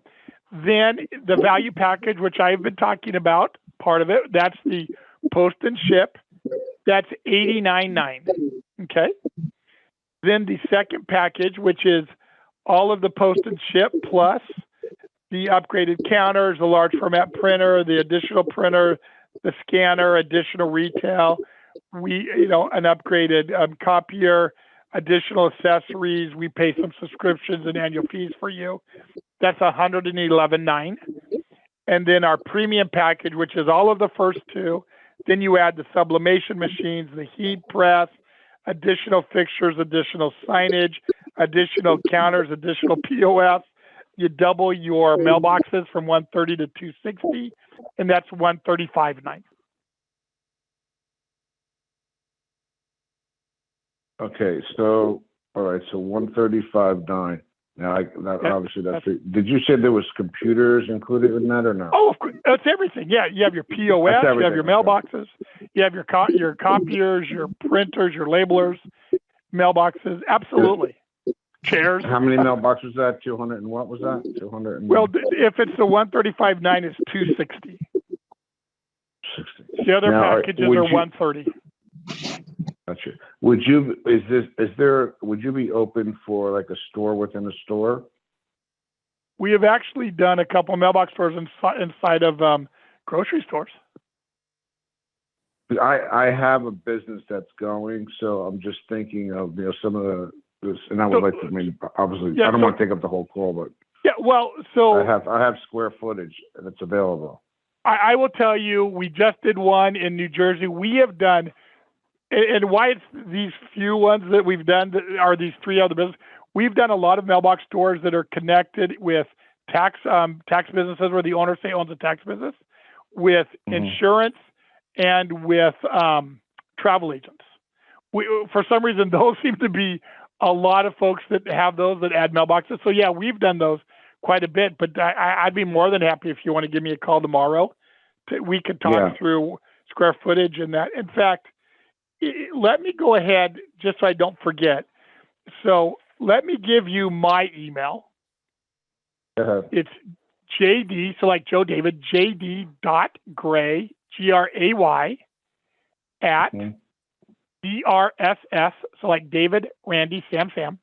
Then the value package, which I've been talking about, part of it, that's the post and ship. That's $89.9. Okay. Then the second package, which is all of the post and ship plus the upgraded counters, the large format printer, the additional printer, the scanner, additional retail, an upgraded copier, additional accessories. We pay some subscriptions and annual fees for you. That's $111.9. And then our premium package, which is all of the first two. Then you add the sublimation machines, the heat press, additional fixtures, additional signage, additional counters, additional POS. You double your mailboxes from 130 to 260, and that's $135.9. Okay, so all right, so $135.9. Now, obviously that's. Did you say there was computers included in that or no? Oh, of course, that's everything. Yeah, you have your POS, you have your mailboxes, you have your copiers, your printers, your labelers, mailboxes. Absolutely. Chairs. How many mailboxes was that? 200 and what was that? 200. Well, if it's the $135.9, it's $260. 60. The other packages are $130. Gotcha. Would you be open for like a store within a store? We have actually done a couple of mailbox stores inside of grocery stores. I have a business that's going, so I'm just thinking of some of this, and I would like to. Obviously, I don't want to take up the whole call, but I have square footage that's available. I will tell you, we just did one in New Jersey. We have done. And why it's these few ones that we've done that are these three other businesses. We've done a lot of mailbox stores that are connected with tax businesses where the owner owns a tax business, with insurance, and with travel agents. For some reason, those seem to be a lot of folks that have those that add mailboxes. So yeah, we've done those quite a bit. But I'd be more than happy if you want to give me a call tomorrow. We could talk through square footage and that. In fact. Let me go ahead, just so I don't forget. So let me give you my email. It's JD, so like Joe David, JD.Gray, Gray, at DRSS, so like David, Randy, Sam,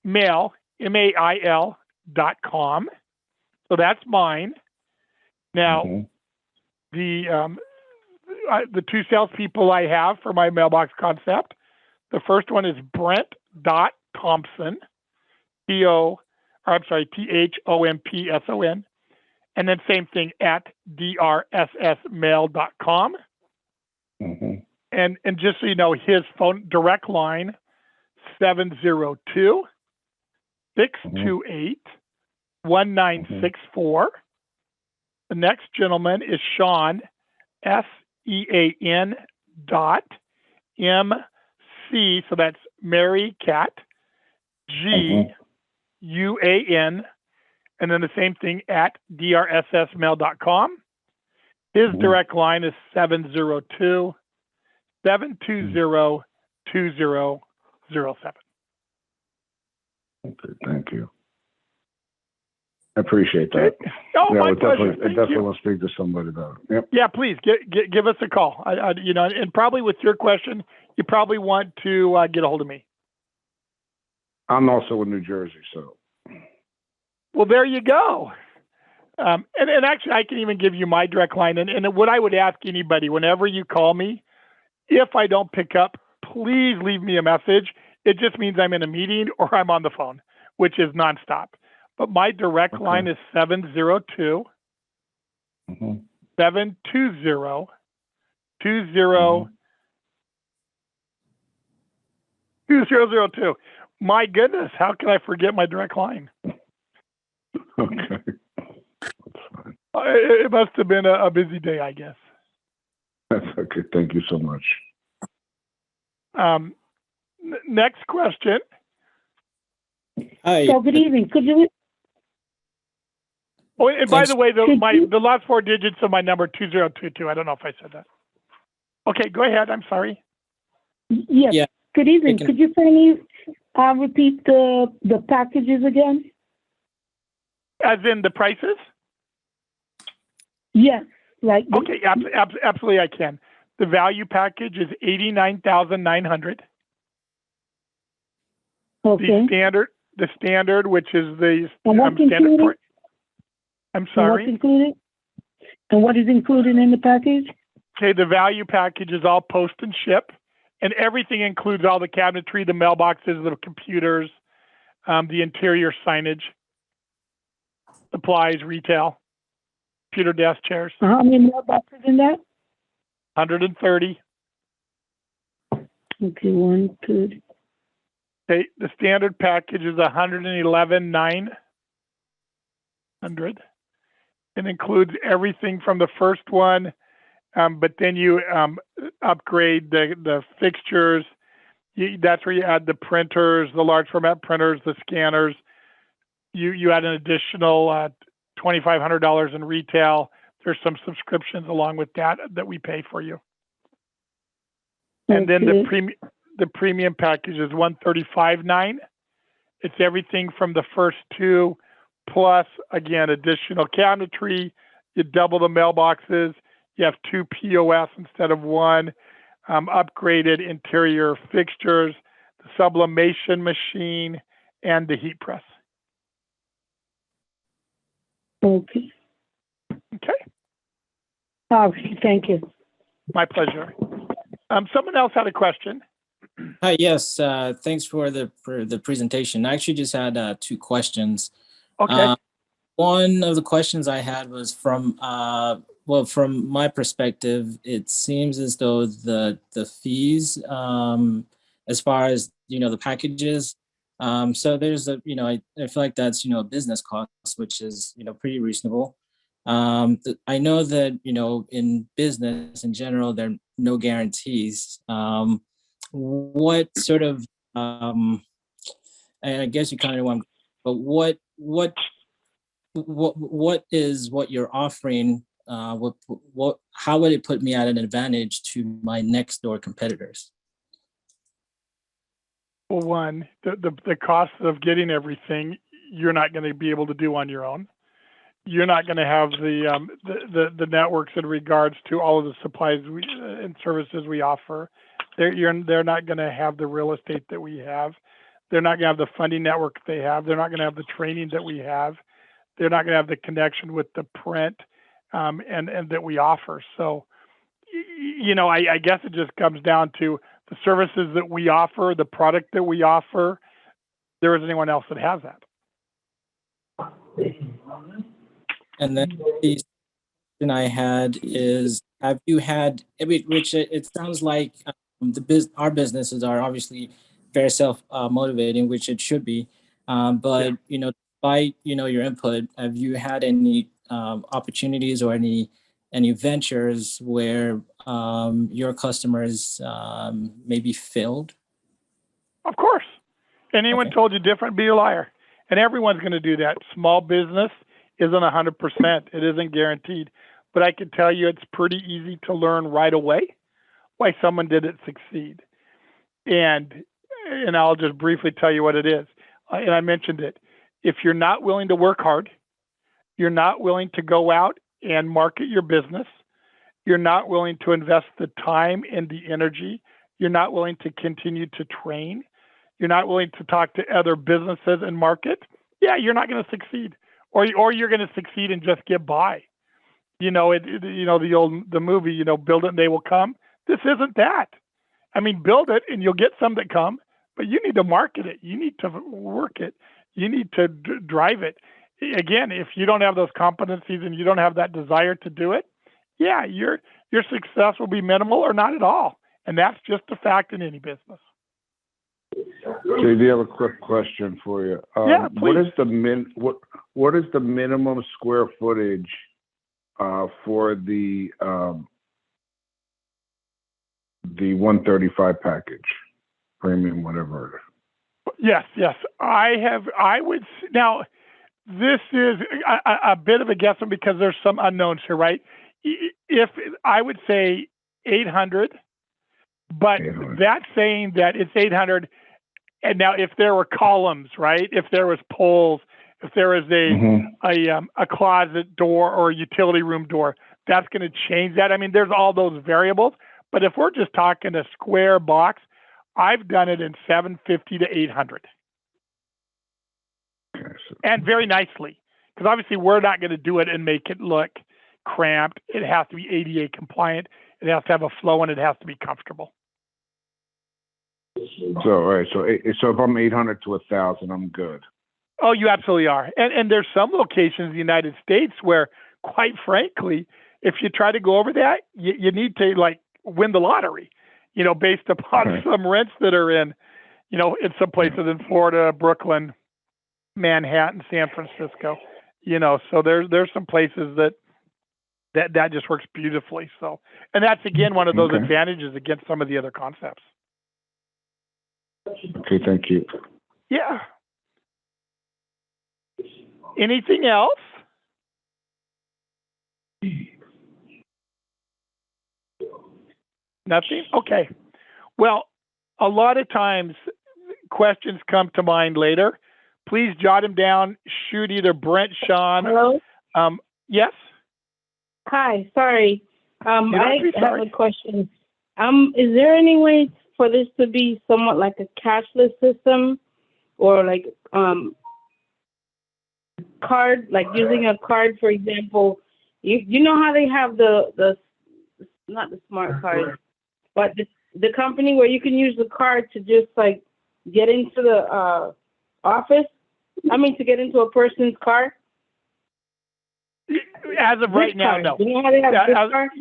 mail, mail.com. So that's mine. Now, the two salespeople I have for my mailbox concept, the first one is Brent.Thompson, THOMPSON, and then same thing at drssmail.com. And just so you know, his phone direct line 702-628-1964. The next gentleman is Sean, SEAN .MC, so that's Mary Cat, GUAN, and then the same thing at drssmail.com. His direct line is 702-720-2007. Okay, thank you. I appreciate that. Oh, yeah, my pleasure. I definitely want to speak to somebody about it. Yep. Yeah, please give us a call. And probably with your question, you probably want to get a hold of me. I'm also in New Jersey, so. Well, there you go. And actually, I can even give you my direct line. And what I would ask anybody, whenever you call me, if I don't pick up, please leave me a message. It just means I'm in a meeting or I'm on the phone, which is nonstop. But my direct line is 702 720 2002. My goodness, how can I forget my direct line? Okay. That's fine. It must have been a busy day, I guess. That's okay. Thank you so much. Next question. Hi. So good evening. Could you? Oh, and by the way, the last four digits of my number 2022. I don't know if I said that. Okay, go ahead. I'm sorry. Yes. Yeah. Good evening. Could you kindly repeat the packages again? As in the prices? Yes. Like. Okay. Absolutely, I can. The value package is $89,900. Okay. The standard, which is the And what's standard. included? I'm sorry. And what's included? And what is included in the package? Okay, the value package is all post and ship, and everything includes all the cabinetry, the mailboxes, the computers, the interior signage, supplies, retail, computer desk chairs. How many mailboxes in that? 130. Okay, 130. Okay, the standard package is 111,900. It includes everything from the first one, but then you upgrade the fixtures. That's where you add the printers, the large format printers, the scanners. You add an additional $2,500 in retail. There's some subscriptions along with that we pay for you. And then the premium package is $135,900. It's everything from the first two, plus again additional cabinetry. You double the mailboxes. You have two POS instead of one. Upgraded interior fixtures, the sublimation machine, and the heat press. Okay. Okay. All right. Thank you. My pleasure. Someone else had a question. Hi. Yes. Thanks for the presentation. I actually just had two questions. Okay. One of the questions I had was from from my perspective, it seems as though the fees, as far as the packages, so there's I feel like that's a business cost, which is pretty reasonable. I know that in business in general there are no guarantees. What sort of I guess you kind of want, but what is what you're offering? How would it put me at an advantage to my next door competitors? Well, one, the cost of getting everything you're not going to be able to do on your own. You're not going to have the networks in regards to all of the supplies and services we offer. They're not going to have the real estate that we have. They're not going to have the funding network they have. They're not going to have the training that we have. They're not going to have the connection with the print and that we offer. So, I guess it just comes down to the services that we offer, the product that we offer. There isn't anyone else that has that. And then the question I had is, have you had, which it sounds like our businesses are obviously very self-motivating, which it should be. But, despite, your input, have you had any opportunities or any ventures where your customers maybe failed? Of course. Anyone Okay. told you different, be a liar. And everyone's going to do that. Small business isn't 100%. It isn't guaranteed. But I can tell you it's pretty easy to learn right away why someone didn't succeed. And I'll just briefly tell you what it is. And I mentioned it. If you're not willing to work hard, you're not willing to go out and market your business, you're not willing to invest the time and the energy, you're not willing to continue to train, you're not willing to talk to other businesses and market, you're not going to succeed. Or you're going to succeed and just get by. The movie, build it and they will come. This isn't that. I mean, build it and you'll get some that come, but you need to market it. You need to work it. You need to drive it. Again, if you don't have those competencies and you don't have that desire to do it, your success will be minimal or not at all. And that's just a fact in any business. JD, I have a quick question for you. Yeah, please. What is the minimum square footage for the 135 package, premium, whatever? Yes. Now, this is a bit of a guessing because there's some unknowns here, right? If I would say 800, but 800. That's saying that it's 800. And now, if there were columns, right? If there was poles, if there was a closet door or a utility room door, that's going to change that. I mean, there's all those variables. But if we're just talking a square box, I've done it in 750 to 800. And very nicely, because obviously we're not going to do it and make it look cramped. It has to be ADA compliant. It has to have a flow and it has to be comfortable. So, all right. So if I'm 800 to 1,000, I'm good. Oh, you absolutely are. And there's some locations in the United States where, quite frankly, if you try to go over that, you need to win the lottery, based upon some rents that are in some places in Florida, Brooklyn, Manhattan, San Francisco, so there's some places that just works beautifully. So, and that's again, one of those advantages against some of the other concepts. Okay. Thank you. Yeah. Anything else? Nothing? Okay. Well, a lot of times questions come to mind later. Please jot them down. Shoot either Brent, Sean. Hello? Yes? Hi, sorry. I have sorry. a question. Is there any way for this to be somewhat like a cashless system or card, like using a card, for example? You know how they have the not the smart card, but the company where you can use the card to just get into the office? To get into a person's car? As of right now, no. You know how they have card?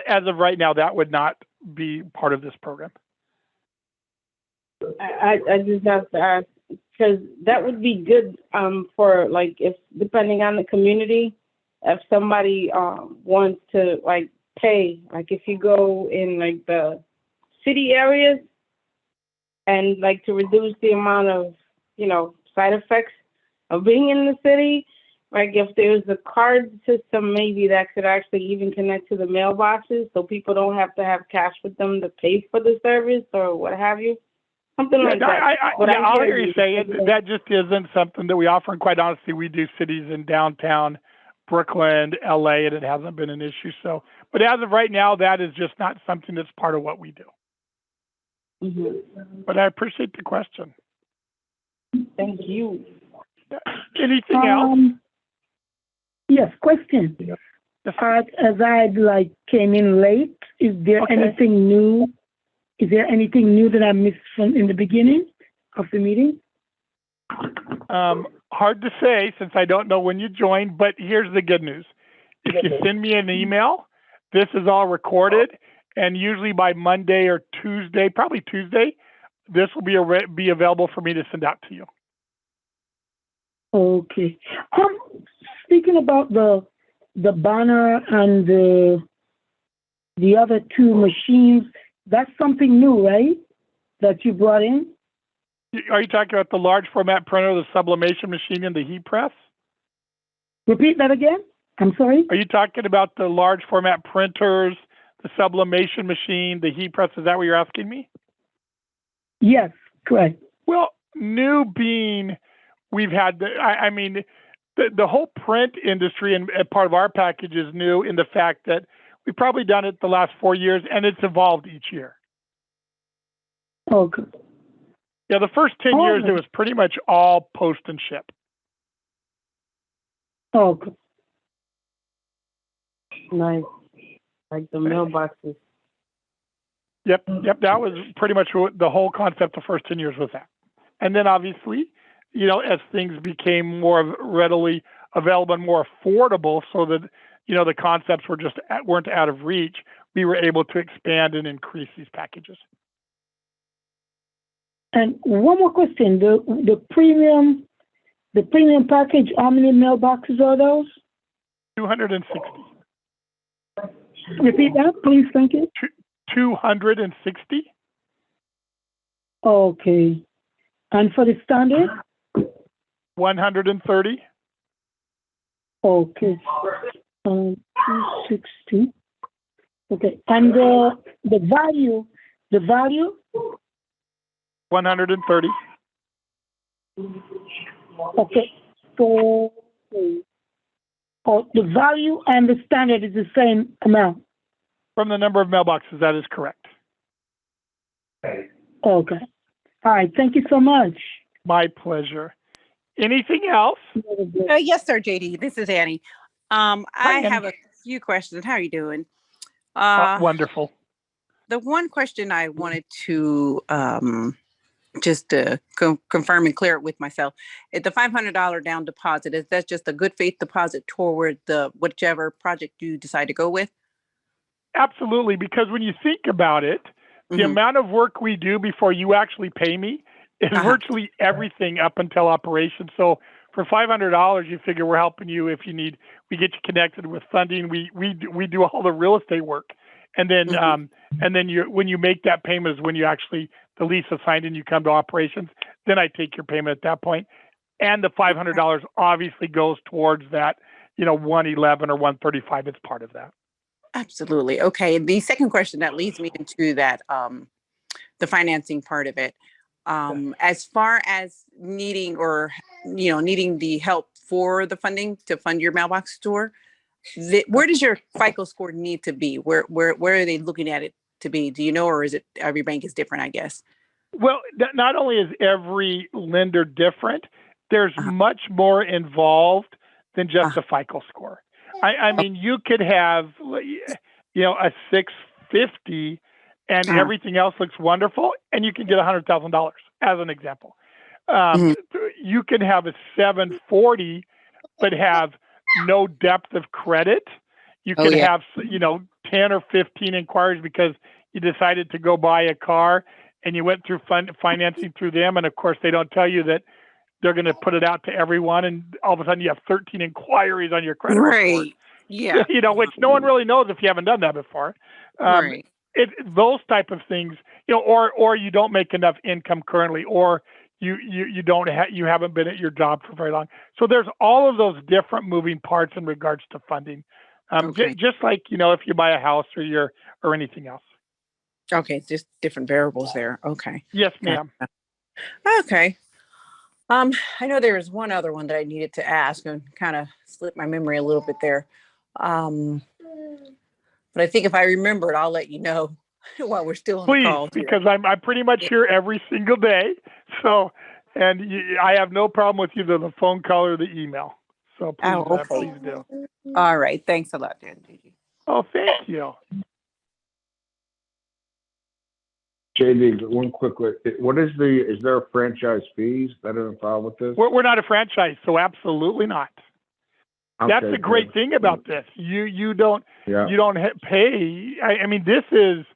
As of right now, that would not be part of this program. I just have to ask, because that would be good for if depending on the community, if somebody wants to pay, if you go in the city areas and to reduce the amount of side effects of being in the city, if there's a card system maybe that could actually even connect to the mailboxes so people don't have to have cash with them to pay for the service or what have you. Something like that. I'll hear you say it. That just isn't something that we offer. And quite honestly, we do cities in downtown Brooklyn, LA, and it hasn't been an issue. So, but as of right now, that is just not something that's part of what we do. But I appreciate the question. Thank you. Anything else? Yes, question. As I came in late, is there anything new? Is there anything new that I missed from in the beginning of the meeting? Hard to say since I don't know when you joined, but here's the good news. If you send me an email, this is all recorded, and usually by Monday or Tuesday, probably Tuesday, this will be available for me to send out to you. Okay. Speaking about the banner and the other two machines, that's something new, right? That you brought in? Are you talking about the large format printer, the sublimation machine, and the heat press? Repeat that again. I'm sorry? Are you talking about the large format printers, the sublimation machine, the heat press? Is that what you're asking me? Yes, correct. Well, new being we've had, the whole print industry and part of our package is new in the fact that we've probably done it the last 4 years and it's evolved each year. Okay. Yeah, the first 10 years, it was pretty much all post and ship. Okay. Nice. Like the mailboxes. Yep. That was pretty much what the whole concept the first 10 years was that. And then obviously, as things became more readily available and more affordable so that, the concepts weren't out of reach, we were able to expand and increase these packages. And one more question: the premium package. How many mailboxes are those? 260. Repeat that, please. Thank you. 260. Okay. And for the standard? 130. Okay. 260. Okay. And the value. 130. Okay. So, the value and the standard is the same amount. From the number of mailboxes, that is correct. Okay. All right. Thank you so much. My pleasure. Anything else? Yes, sir, JD. This is Annie. I have a few questions. How are you doing? Wonderful. The one question I wanted to just to confirm and clear it with myself, the $500 down deposit, is that just a good faith deposit toward the whichever project you decide to go with? Absolutely, because when you think about it, the amount of work we do before you actually pay me is virtually everything up until operation. So for $500, you figure we're helping you if you need. We get you connected with funding. We do all the real estate work, and then when you make that payment is when you actually the lease is signed and you come to operations. Then I take your payment at that point, and the $500 obviously goes towards that 111 or 135. It's part of that. Absolutely. Okay. The second question that leads me into that, the financing part of it, as far as needing the help for the funding to fund your mailbox store, where does your FICO score need to be? Where are they looking at it to be? Do you know, or is it every bank is different, I guess? Well, not only is every lender different, there's much more involved than just a FICO score. I mean, you could have, a 650 and everything else looks wonderful, and you can get $100,000 as an example. You can have a 740, but have no depth of credit. You can have, 10 or 15 inquiries because you decided to go buy a car and you went through financing through them. And of course, they don't tell you that they're going to put it out to everyone. And all of a sudden you have 13 inquiries on your credit report. Yeah. Which no one really knows if you haven't done that before. Those type of things, or you don't make enough income currently, or you haven't been at your job for very long. So there's all of those different moving parts in regards to funding. Just like, if you buy a house or anything else. Okay. Just different variables there. Okay. Yes, ma'am. Okay. I know there was one other one that I needed to ask and kind of slipped my memory a little bit there. But I think if I remember it, I'll let you know while we're still on the call. Please, because I'm pretty much here every single day. So And I have no problem with either the phone call or the email. So please, Oh, okay. please do. All right. Thanks a lot, Gigi. Oh, thank you. JD, one quick, is there a franchise fees that are involved with this? We're not a franchise, so absolutely not. That's Okay, the great good. thing about this. You don't Yeah. pay. I mean, this is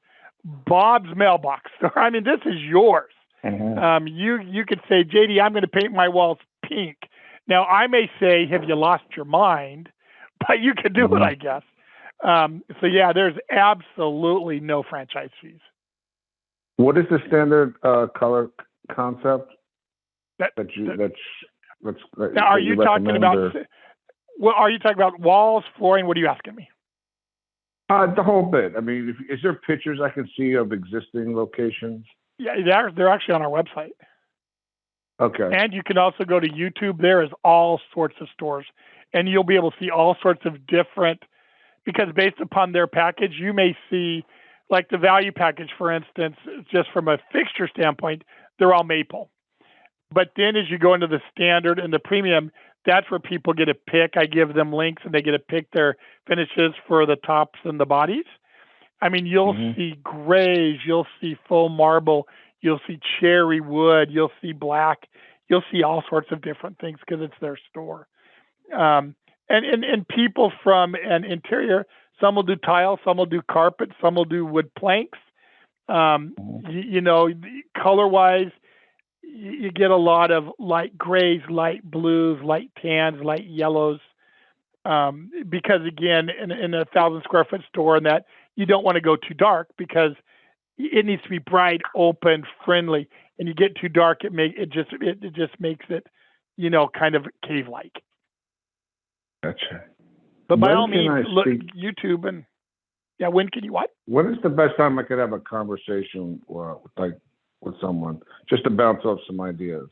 Bob's mailbox. I mean, this is yours. Mhm. You could say, JD, I'm going to paint my walls pink. Now, I may say, have you lost your mind? But you could do it, I guess. So yeah, there's absolutely no franchise fees. What is the standard color concept Now, are you talking about? Well, are you talking about walls, flooring? What are you asking me? The whole bit. I mean, is there pictures I can see of existing locations? Yeah, they're actually on our website. Okay. And you can also go to YouTube. There is all sorts of stores, and you'll be able to see all sorts of different. Because based upon their package, you may see, like the value package, for instance, just from a fixture standpoint, they're all maple. But then as you go into the standard and the premium, that's where people get to pick. I give them links and they get to pick their finishes for the tops and the bodies. I mean, you'll see grays, you'll see full marble, you'll see cherry wood, you'll see black, you'll see all sorts of different things because it's their store. And people from an interior, some will do tile, some will do carpet, some will do wood planks. You know, color-wise, you get a lot of light grays, light blues, light tans, light yellows. Because again, in a 1,000 square foot store, and that you don't want to go too dark because it needs to be bright, open, friendly. And you get too dark, it just makes it, you know, kind of cave-like. Gotcha. But by all means, look YouTube and when can you what? When is the best time I could have a conversation with someone just to bounce off some ideas?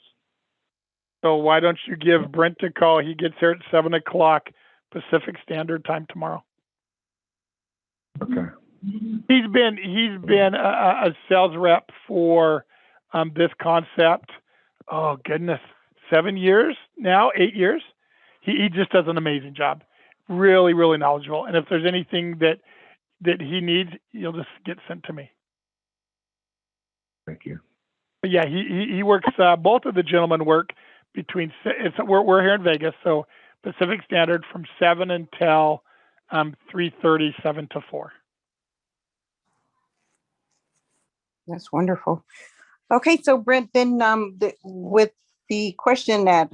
So why don't you give Brent a call? He gets here at 7:00 Pacific Standard Time tomorrow. Okay. He's been a sales rep for this concept. Oh goodness, 7 years now, 8 years. He just does an amazing job. Really, really knowledgeable. And if there's anything that he needs, he'll just get sent to me. Thank you. But yeah, he works. Both of the gentlemen work between. We're here in Vegas, so Pacific Standard from 7 until 3:30, 7 to 4. That's wonderful. Okay, so Brent, then with the question that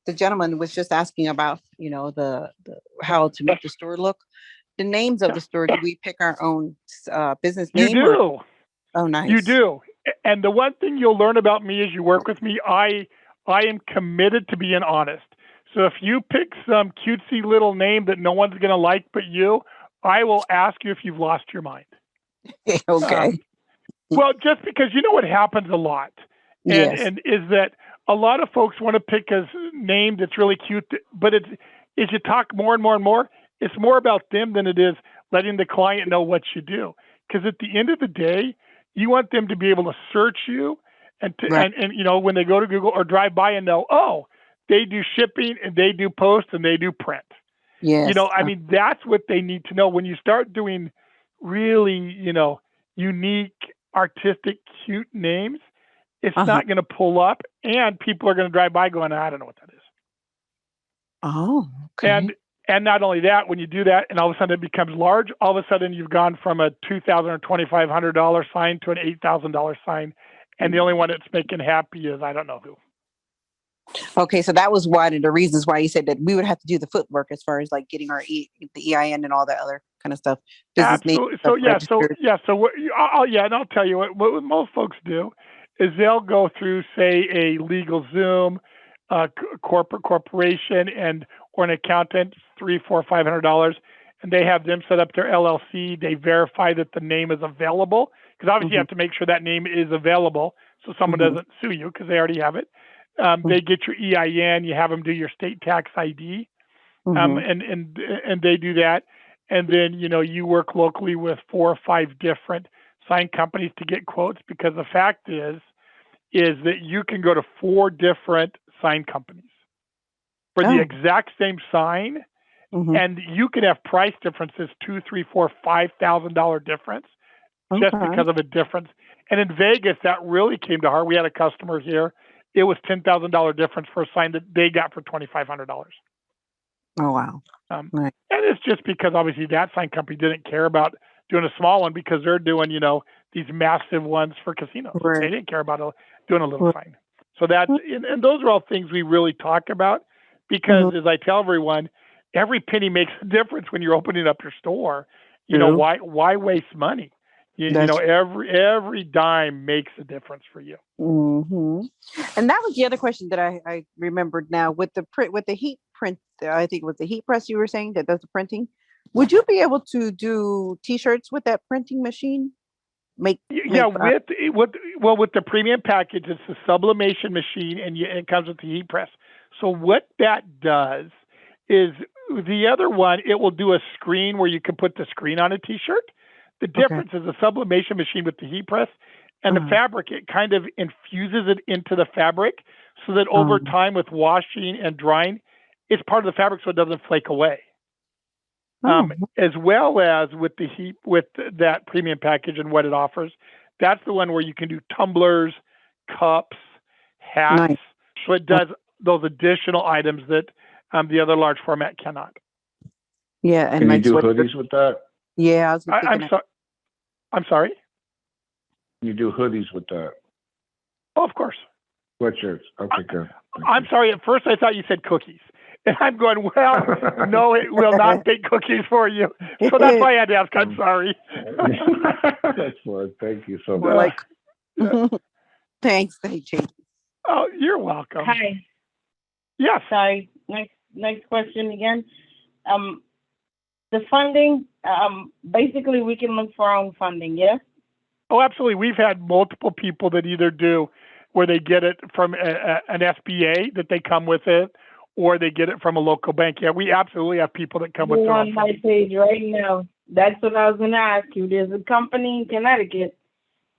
the gentleman was just asking about, you know, the how to make the store look, the names of the store, do we pick our own business name? You do. Oh, nice. You do. And the one thing you'll learn about me as you work with me, I am committed to being honest. So if you pick some cutesy little name that no one's going to like but you, I will ask you if you've lost your mind. Okay. Well, just because you know what happens a lot, and is that a lot of folks want to pick a name that's really cute, but as you talk more and more and more, it's more about them than it is letting the client know what you do. Because at the end of the day, you want them to be able to search you and you know, when they go to Google or drive by and know, oh, they do shipping and they do post and they do print. Yes. You know, I mean, that's what they need to know. When you start doing really, you know, unique, artistic, cute names, it's not going to pull up, and people are going to drive by going, I don't know what that is. Oh, okay. And not only that, when you do that, and all of a sudden it becomes large, all of a sudden you've gone from a $2,000 or $2,500 sign to an $8,000 sign, and the only one that's making happy is I don't know who. Okay, so that was one of the reasons why you said that we would have to do the footwork as far as like getting our the EIN and all that other kind of stuff. Absolutely. And I'll tell you what most folks do is they'll go through, say, a legal Zoom, corporation, or an accountant, $300, $400, $500, and they have them set up their LLC. They verify that the name is available, because obviously you have to make sure that name is available so someone doesn't sue you because they already have it. They get your EIN. You have them do your state tax ID, and they do that. And then, you know, you work locally with 4 or 5 different sign companies to get quotes, because the fact is is that you can go to 4 different sign companies for the exact same sign, and you can have price differences, $2, $3, $4, $5,000 difference, just because of a difference. And in Vegas, that really came to heart. We had a customer here. It was $10,000 difference for a sign that they got for $2,500. Oh, wow. And it's just because obviously that sign company didn't care about doing a small one because they're doing, these massive ones for casinos. Right. They didn't care about doing a little sign. So that's, and those are all things we really talk about because as I tell everyone, every penny makes a difference when you're opening up your store. Why waste money? Every dime makes a difference for you. And that was the other question that I remembered now with the print, with the heat print. I think it was the heat press you were saying that does the printing. Would you be able to do T-shirts with that printing machine? With the premium package, it's the sublimation machine, and it comes with the heat press. So what that does is the other one, it will do a screen where you can put the screen on a T-shirt. The difference is the sublimation machine with the heat press and the fabric, it kind of infuses it into the fabric so that over time with washing and drying, it's part of the fabric so it doesn't flake away. As well as with the heat, with that premium package and what it offers, that's the one where you can do tumblers, cups, hats. Nice. So it does those additional items that the other large format cannot. Yeah, and can you do hoodies with that? Yeah, I'm sorry. Can you do hoodies with that? Oh, of course. Sweatshirts. Okay, good. I'm sorry. At first, I thought you said cookies. And I'm going, well, no, it will not bake cookies for you. So that's why I had to ask. I'm sorry. That's fine. Thank you so much. Thanks, AJ. Oh, you're welcome. Hi. Yes. Sorry. Next question again. The funding, basically we can look for our own funding, yeah? Oh, absolutely. We've had multiple people that either do where they get it from an SBA that they come with it, or they get it from a local bank. Yeah, we absolutely have people that come with their own. On my page right now. That's what I was going to ask you. There's a company in Connecticut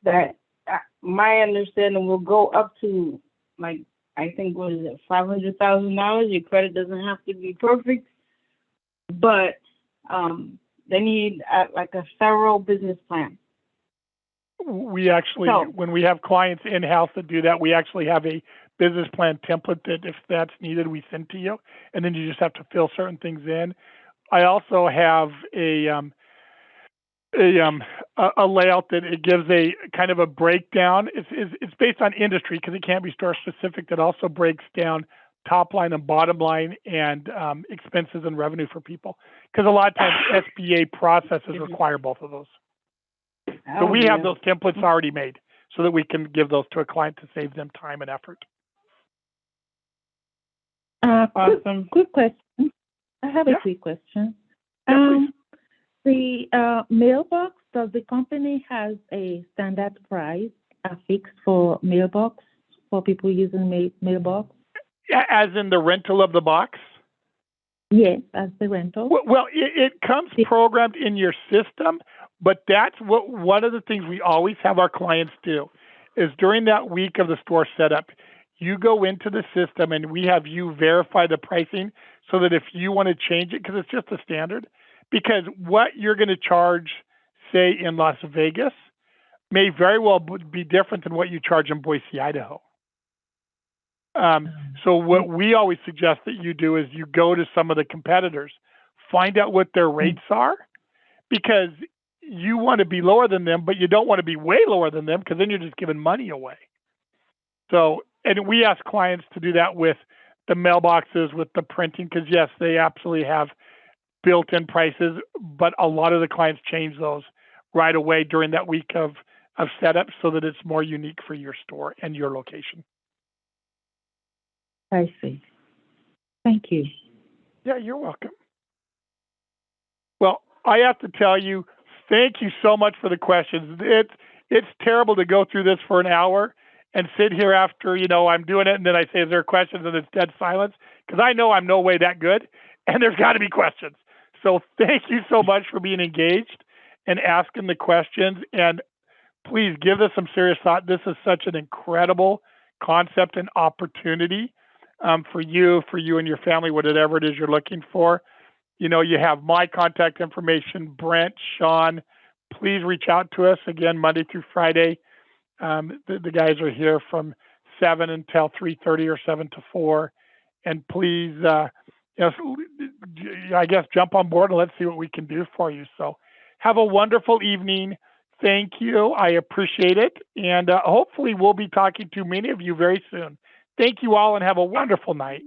that, my understanding, will go up to, I think, what is it, $500,000. Your credit doesn't have to be perfect, but they need a thorough business plan. We actually, when we have clients in-house that do that, we actually have a business plan template that if that's needed, we send to you. And then you just have to fill certain things in. I also have a layout that it gives a kind of a breakdown. It's based on industry because it can't be store specific. That also breaks down top line and bottom line and expenses and revenue for people. Because a lot of times SBA processes require both of those. So we have those templates already made so that we can give those to a client to save them time and effort. Awesome. Quick question. I have a quick question. The mailbox, does the company has a standard price, a fixed for mailbox for people using mailbox? As in the rental of the box? Yes, as the rental. Well, it comes programmed in your system, but that's one of the things we always have our clients do is during that week of the store setup, you go into the system and we have you verify the pricing so that if you want to change it, because it's just a standard, because what you're going to charge, say, in Las Vegas may very well be different than what you charge in Boise, Idaho. So what we always suggest that you do is you go to some of the competitors, find out what their rates are, because you want to be lower than them, but you don't want to be way lower than them because then you're just giving money away. So, and we ask clients to do that with the mailboxes, with the printing, because yes, they absolutely have built-in prices, but a lot of the clients change those right away during that week of setup so that it's more unique for your store and your location. I see. Thank you. Yeah, you're welcome. Well, I have to tell you, thank you so much for the questions. It's terrible to go through this for an hour and sit here after, I'm doing it, and then I say, is there questions? And it's dead silence, because I know I'm no way that good, and there's got to be questions. So thank you so much for being engaged and asking the questions. And please give this some serious thought. This is such an incredible concept and opportunity for you and your family, whatever it is you're looking for. You know, you have my contact information, Brent, Sean. Please reach out to us again Monday through Friday. The guys are here from 7 until 3:30 or 7 to 4. And please, I guess, jump on board and let's see what we can do for you. So have a wonderful evening. Thank you. I appreciate it. And hopefully we'll be talking to many of you very soon. Thank you all and have a wonderful night.